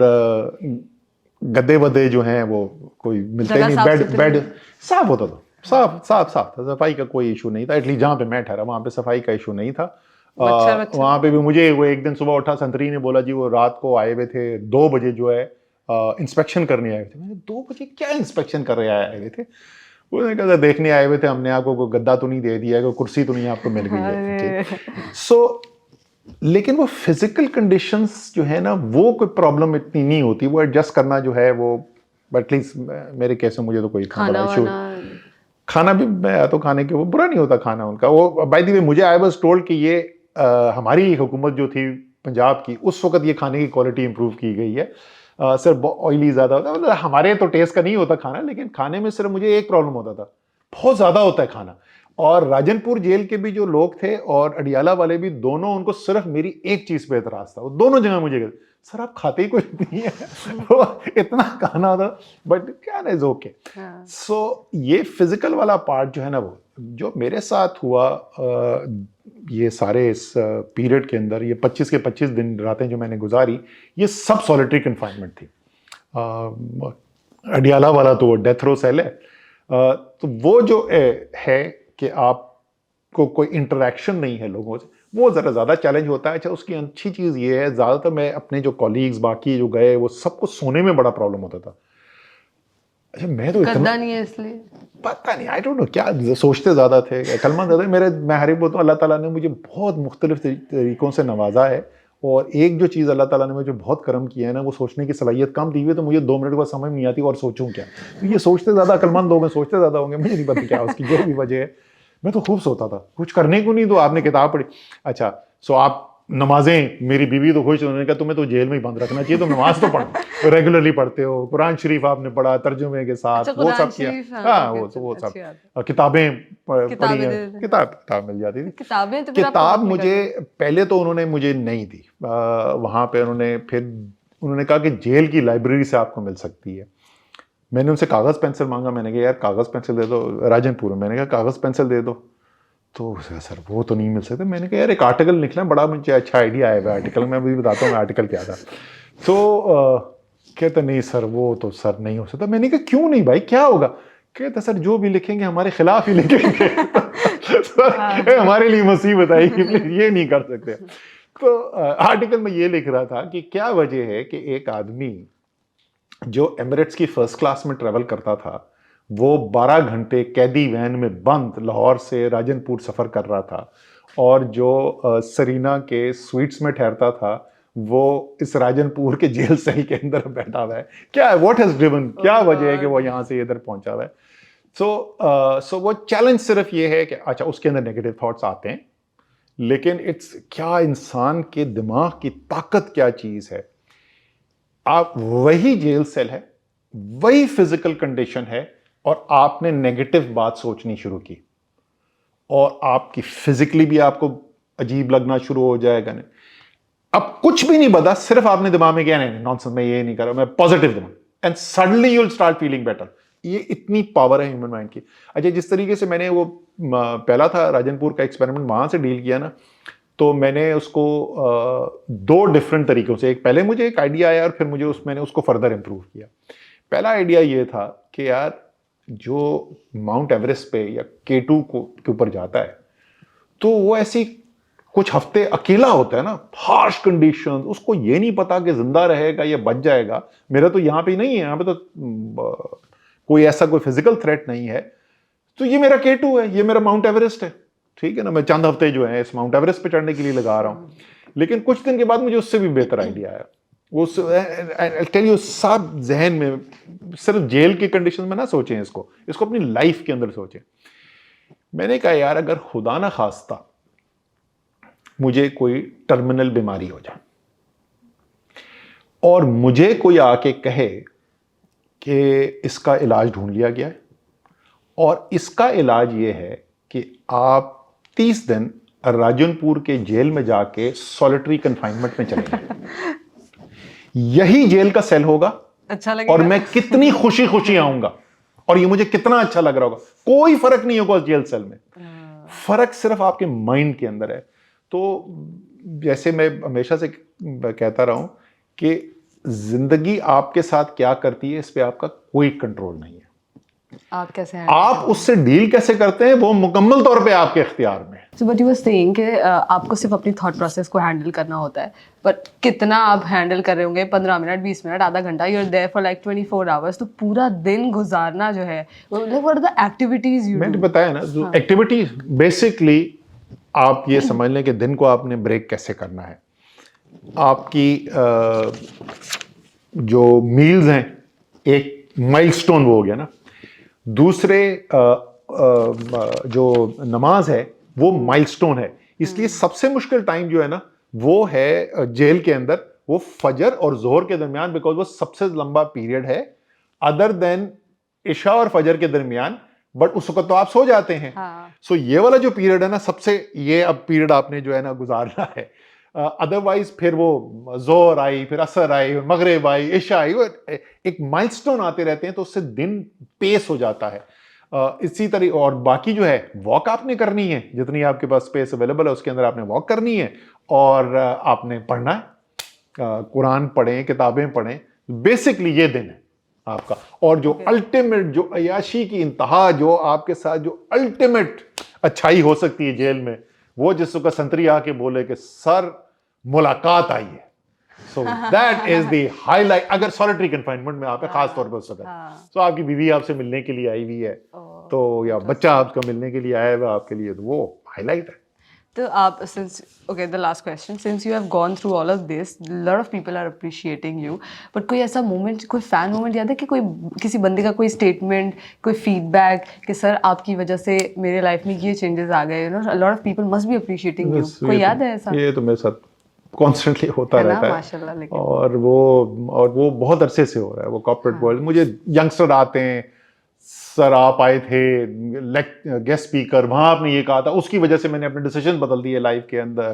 गद्दे वद्दे जो हैं वो कोई मिलते नहीं, बेड साफ होता था, साफ था, सफाई का कोई इशू नहीं था। एटलीस्ट जहाँ पे मैं ठहरा वहाँ पे सफाई का इशू नहीं था। मच्छर। वहाँ पे भी मुझे वो एक दिन सुबह उठा, संतरी ने बोला जी वो रात को आए हुए थे 2 बजे जो है इंस्पेक्शन करने आए थे। मैंने 2 बजे क्या इंस्पेक्शन कर रहे आए हुए थे? उन्होंने कहा देखने आए हुए थे, हमने आपको कोई गद्दा तो नहीं दे दिया है, कोई कुर्सी तो नहीं आपको मिल गई है। अरे सो लेकिन वो फिजिकल कंडीशंस जो है ना, वो कोई प्रॉब्लम इतनी नहीं होती, वो एडजस्ट करना जो है वो, एटलीस्ट मेरे केस में मुझे तो कोई इतना बड़ा खाना इशू। वाना खाना भी मैं तो खाने के वो बुरा नहीं होता खाना उनका। वो बाय द वे मुझे आई वाज टोल्ड कि ये हमारी हुकूमत जो थी पंजाब की, उस वक्त ये खाने की क्वालिटी इंप्रूव की गई है। सिर्फ ऑयली ज़्यादा होता है, मतलब हमारे तो टेस्ट का नहीं होता खाना, लेकिन खाने में सिर्फ मुझे एक प्रॉब्लम होता था, बहुत ज़्यादा होता है खाना। और राजनपुर जेल के भी जो लोग थे और अडियाला वाले भी, दोनों उनको सिर्फ मेरी एक चीज़ पे एतराज़ था। वो दोनों जगह मुझे कहते, सर आप खाते ही कुछ नहीं है वो इतना खाना था, बट क्या इज ओके। हाँ। सो ये फिजिकल वाला पार्ट जो है ना, वो जो मेरे साथ हुआ ये सारे इस पीरियड के अंदर, ये 25 के 25 दिन रातें जो मैंने गुजारी, ये सब सॉलिटरी कन्फाइनमेंट थी। अडियाला वाला तो वो डेथ रो सेल है। तो वो जो है कि आपको कोई इंटरेक्शन नहीं है लोगों से, वो ज़रा ज़्यादा चैलेंज होता है। अच्छा, उसकी अच्छी चीज़ ये है, ज़्यादातर मैं अपने जो कॉलीग्स बाकी जो गए, वो सबको सोने में बड़ा प्रॉब्लम होता था। अच्छा, मैं तो इतना गद्दा नहीं है इसलिए। पता नहीं, आई डोंट नो क्या सोचते ज़्यादा थे, कलमा ज़्यादा मैं हरी बोलता हूँ, अल्लाह ताला ने मुझे बहुत मुख्तलिफ तरीक़ों से नवाजा है। और एक जो चीज़ अल्लाह ताला ने मुझे बहुत करम किया है ना, वो सोचने की सलाहियत कम दी हुई है। तो मुझे 2 मिनट बाद समझ नहीं आती और सोचूं क्या। तो ये सोचते ज़्यादा अक्लमंद लोग हैं, सोचते ज़्यादा होंगे, मुझे नहीं पता क्या उसकी जो भी वजह है। मैं तो खूब सोता था, कुछ करने को नहीं, तो आपने किताब पढ़ी। अच्छा, सो आप नमाजें, मेरी बीवी तो खुश, उन्होंने कहा तुम्हें तो जेल में ही बंद रखना चाहिए, तुम नमाज तो पढ़ो, रेगुलरली पढ़ते हो, कुरान शरीफ आपने पढ़ा तर्जुमे के साथ, अच्छा, वो कुरान सब किया। शरीफ, हाँ, हाँ, ओके, वो तो वो चलो, सब अच्छी बात है। किताबें पढ़ी किताबें हैं, दे देते। किताब मिल जाती थी। किताबें तो फिर आपको किताब वक्त मुझे निकल। पहले तो उन्होंने मुझे नहीं दी, वहाँ पे उन्होंने कहा कि जेल की लाइब्रेरी से आपको मिल सकती है। मैंने उनसे कागज़ पेंसिल मांगा, मैंने कहा यार कागज़ पेंसिल दे दो, राजनपुर में, मैंने कहा कागज़ पेंसिल दे दो। तो उसने कहा सर वो तो नहीं मिल सकते। मैंने कहा यार एक आर्टिकल निकला, बड़ा मुझे अच्छा आइडिया आया हुआ आर्टिकल, मैं अभी बताता हूँ आर्टिकल क्या था। तो कहते नहीं सर वो तो सर नहीं हो सकता। मैंने कहा क्यों नहीं भाई, क्या होगा? कहते सर जो भी लिखेंगे हमारे खिलाफ ही लिखेंगे सर हमारे लिए मुसीबत आएगी, प्लीज ये नहीं कर सकते। तो आर्टिकल में ये लिख रहा था कि क्या वजह है कि एक आदमी जो एमिरेट्स की फर्स्ट क्लास में ट्रेवल करता था, वो 12 घंटे कैदी वैन में बंद लाहौर से राजनपुर सफ़र कर रहा था, और जो सरीना के स्वीट्स में ठहरता था, वो इस राजनपुर के जेल सेल के अंदर बैठा हुआ है। क्या व्हाट हैज ड्रिवन, क्या वजह है कि वो यहाँ से इधर पहुंचा हुआ है? सो वो चैलेंज सिर्फ ये है कि अच्छा उसके अंदर नेगेटिव थॉट्स आते हैं, लेकिन इट्स क्या इंसान के दिमाग की ताकत क्या चीज है। आप वही जेल सेल है, वही फिजिकल कंडीशन है, और आपने नेगेटिव बात सोचनी शुरू की, और आपकी फिजिकली भी आपको अजीब लगना शुरू हो जाएगा। नहीं, अब कुछ भी नहीं बता, सिर्फ आपने दिमाग में किया नहीं नॉनसेंस, मैं ये नहीं कर रहा, मैं पॉजिटिव दिमाग, and suddenly you will start feeling better. ये इतनी पावर है ह्यूमन माइंड की। अच्छा, जिस तरीके से मैंने वो पहला था राजनपुर का एक्सपेरिमेंट वहां से डील किया ना, तो मैंने उसको 2 डिफरेंट तरीकों से, एक पहले मुझे एक आइडिया आया और फिर मैंने उसको फर्दर इंप्रूव किया। पहला आइडिया ये था कि यार जो माउंट एवरेस्ट पे या K2 के ऊपर जाता है, तो वो ऐसी कुछ हफ्ते अकेला होता है ना, हार्श कंडीशंस, उसको ये नहीं पता कि जिंदा रहेगा या बच जाएगा। मेरा तो यहाँ पे नहीं है, यहाँ पे तो कोई ऐसा कोई फिजिकल थ्रेट नहीं है, तो ये मेरा K2 है, ये मेरा माउंट एवरेस्ट है, ठीक है ना। मैं चंद हफ्ते जो है इस माउंट एवरेस्ट पे चढ़ने के लिए लगा रहा हूँ। लेकिन कुछ दिन के बाद मुझे उससे भी बेहतर आइडिया आया। वो टेल यू, सब जहन में, सिर्फ जेल की कंडीशन में ना सोचें, इसको अपनी लाइफ के अंदर सोचें। मैंने कहा यार अगर खुदा ना खास्ता मुझे कोई टर्मिनल बीमारी हो जाए और मुझे कोई आके कहे कि इसका इलाज ढूंढ लिया गया है, और इसका इलाज ये है कि आप 30 दिन राजनपुर के जेल में जाके सॉलिटरी कन्फाइनमेंट में चले जाएं, यही जेल का सेल होगा, अच्छा लगेगा, और मैं कितनी खुशी खुशी आऊंगा, और ये मुझे कितना अच्छा लग रहा होगा। कोई फर्क नहीं होगा उस जेल सेल में, फर्क सिर्फ आपके माइंड के अंदर है। तो जैसे मैं हमेशा से कहता रहा हूं कि जिंदगी आपके साथ क्या करती है, इस पे आपका कोई कंट्रोल नहीं है। आप कैसे हैं? आप उससे डील कैसे करते हैं वो मुकम्मल तौर पे आपके इख्तियार में है। So but you were saying कि आपको सिर्फ अपनी थॉट प्रोसेस को हैंडल करना होता है, बट कितना आप हैंडल कर रहे होंगे? 15 मिनट, 20 मिनट, आधा घंटा, you are there for like 24 hours, तो पूरा दिन गुजारना जो है, what are the activities you मैंने डू? बताया ना, जो एक्टिविटी बेसिकली आप ये समझ लें कि दिन को आपने ब्रेक कैसे करना है। आपकी जो मील्स हैं, एक माइलस्टोन वो हो गया ना। दूसरे जो नमाज है वो माइलस्टोन है। इसलिए सबसे मुश्किल टाइम जो है ना वो है जेल के अंदर, वो फजर और जोहर के दरमियान, बिकॉज वो सबसे लंबा पीरियड है अदर देन इशा और फजर के दरमियान, बट उस वक्त तो आप सो जाते हैं। सो ये वाला जो पीरियड है ना, सबसे ये अब पीरियड आपने जो है ना गुजारना है। अदरवाइज फिर वो जोर आई, फिर असर आई, मगरिब आई, इशा आई, वो एक माइलस्टोन आते रहते हैं, तो उससे दिन पेस हो जाता है। इसी तरह और बाकी जो है वॉक आपने करनी है, जितनी आपके पास स्पेस अवेलेबल है उसके अंदर आपने वॉक करनी है, और आपने पढ़ना है, कुरान पढ़ें, किताबें पढ़ें। बेसिकली ये दिन है आपका। और जो अल्टीमेट, जो अयाशी की इंतहा, जो आपके साथ जो अल्टीमेट अच्छाई हो सकती है जेल में, वो जिस वक्त संतरी आके बोले कि सर मुलाकात आई है, so that is the highlight. अगर सॉलिटरी कन्फाइनमेंट में आप है, खास तौर पर उस वक्त, तो आपकी बीवी आपसे मिलने के लिए आई हुई है, तो या बच्चा आपका मिलने के लिए आया हुआ आपके लिए, तो वो हाईलाइट है। तो आप since okay the last question, since you have gone through all of this, lot of people are appreciating you, but कोई ऐसा मोमेंट, कोई फैन मोमेंट याद है कि कोई किसी बंदे का कोई स्टेटमेंट, कोई फीडबैक कि सर आपकी वजह से मेरे लाइफ में ये चेंजेस आ गए, you know, a lot of people must be appreciating you, कोई याद है ऐसा? ये तो मेरे साथ कॉन्स्टेंटली होता रहता है माशाल्लाह। लेकिन और वो बहुत अरसे से हो रहा है। वो कॉर्पोरेट वर्ल्ड, मुझे यंगस्टर आते हैं, सर आप आए थे गेस्ट स्पीकर, वहाँ आपने ये कहा था, उसकी वजह से मैंने अपने डिसीजन बदल दिए लाइफ के अंदर।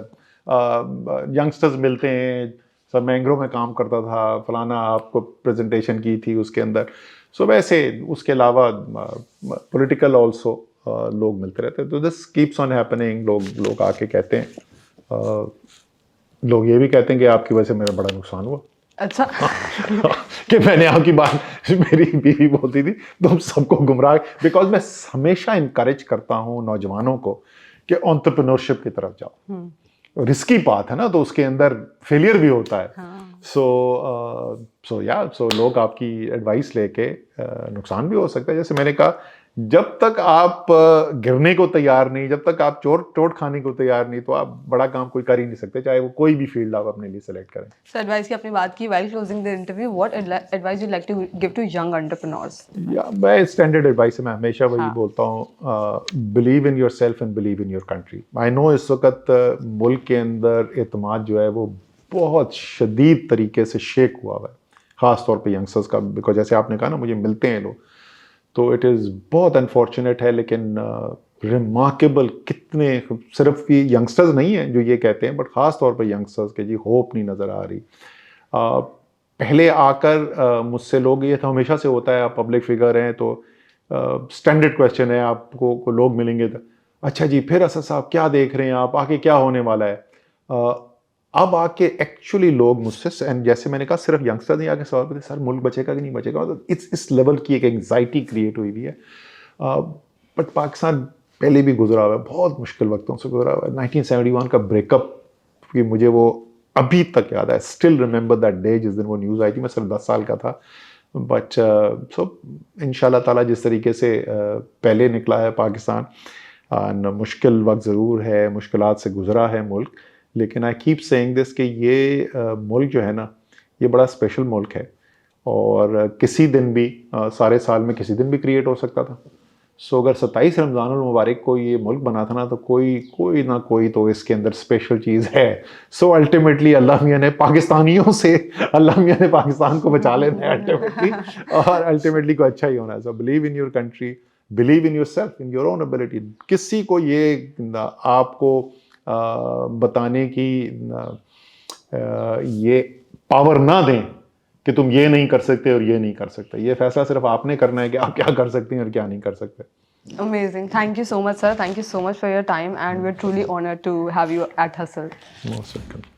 यंगस्टर्स मिलते हैं, सर मैं एंग्रो में काम करता था, फलाना आपको प्रेजेंटेशन की थी उसके अंदर। सो वैसे उसके अलावा पॉलिटिकल ऑल्सो लोग मिलते रहते हैं, तो दिस कीप्स ऑन हैपनिंग। लोग आके कहते हैं, लोग ये भी कहते हैं कि आपकी वजह से मेरा बड़ा नुकसान हुआ। अच्छा। कि मैंने आपकी बात, मेरी बीवी बोलती थी तुम सबको गुमराह, बिकॉज मैं हमेशा इनकरेज करता हूँ नौजवानों को कि एंटरप्रेन्योरशिप की तरफ जाओ। रिस्की पाथ है ना, तो उसके अंदर फेलियर भी होता है। सो लोग आपकी एडवाइस लेके नुकसान भी हो सकता है। जैसे मैंने कहा, जब तक आप गिरने को तैयार नहीं, जब तक आप चोट खाने को तैयार नहीं, तो आप बड़ा काम कोई कर ही नहीं सकते, चाहे वो कोई भी फील्ड आप अपने लिए सेलेक्ट करें। सो एडवाइस की आपने बात की, while closing the interview, what advice you like to give to young entrepreneurs? या मैं स्टैंडर्ड एडवाइस है, मैं हमेशा वही बोलता हूँ, believe in yourself and believe in your country. I know इस वक्त मुल्क के अंदर एतमाद जो है वो बहुत शदीद तरीके से शेक हुआ हुआ है, ख़ास तौर पे यंगस्टर्स का, बिकॉज जैसे आपने कहा ना मुझे मिलते हैं लोग, तो इट इज़ बहुत अनफॉर्चुनेट है। लेकिन रिमार्केबल, कितने सिर्फ ये यंगस्टर्स नहीं हैं जो ये कहते हैं, बट ख़ास तौर पे यंगस्टर्स के जी होप नहीं नज़र आ रही। पहले आकर मुझसे लोग, ये तो हमेशा से होता है, आप पब्लिक फिगर हैं तो स्टैंडर्ड क्वेश्चन है, आपको को लोग मिलेंगे तो अच्छा जी फिर असद साहब क्या देख रहे हैं आप, आगे क्या होने वाला है। अब आके एक्चुअली लोग मुझसे, एंड जैसे मैंने कहा सिर्फ यंगस्टर नहीं आके सवाल करते, सर मुल्क बचेगा कि नहीं बचेगा, मतलब इस लेवल की एक एंग्जाइटी क्रिएट हुई है। बट पाकिस्तान पहले भी गुजरा हुआ है, बहुत मुश्किल वक्तों से गुजरा हुआ है। 1971 का ब्रेकअप की मुझे वो अभी तक याद है, स्टिल रिमेंबर दैट डे, जिस दिन वो न्यूज़ आई थी। मैं सिर्फ 10 साल का था, बट सो इंशाल्लाह ताला जिस तरीके से पहले निकला है पाकिस्तान, मुश्किल वक्त ज़रूर है, मुश्किलात से गुजरा है मुल्क, लेकिन आई कीप सेइंग दिस कि ये मुल्क जो है ना, ये बड़ा स्पेशल मुल्क है, और किसी दिन भी सारे साल में किसी दिन भी क्रिएट हो सकता था। सो अगर 27 रमज़ानुल मुबारक को ये मुल्क बना था ना, तो कोई ना कोई तो इसके अंदर स्पेशल चीज़ है। सो अल्टीमेटली अल्लाह मियाँ ने पाकिस्तानियों से, अल्लाह मियाँ ने पाकिस्तान को बचा लेना है अल्टीमेटली, और अल्टीमेटली को अच्छा ही होना है। So believe in your country, believe in your self, in your own ability. किसी को ये आपको बताने की ये पावर ना दें कि तुम ये नहीं कर सकते और ये नहीं कर सकते। ये फैसला सिर्फ आपने करना है कि आप क्या कर सकते हैं और क्या नहीं कर सकते। Amazing. Thank you so much, sir. Thank you so much for your time, and we're truly honored to have you at Hustle. Most welcome.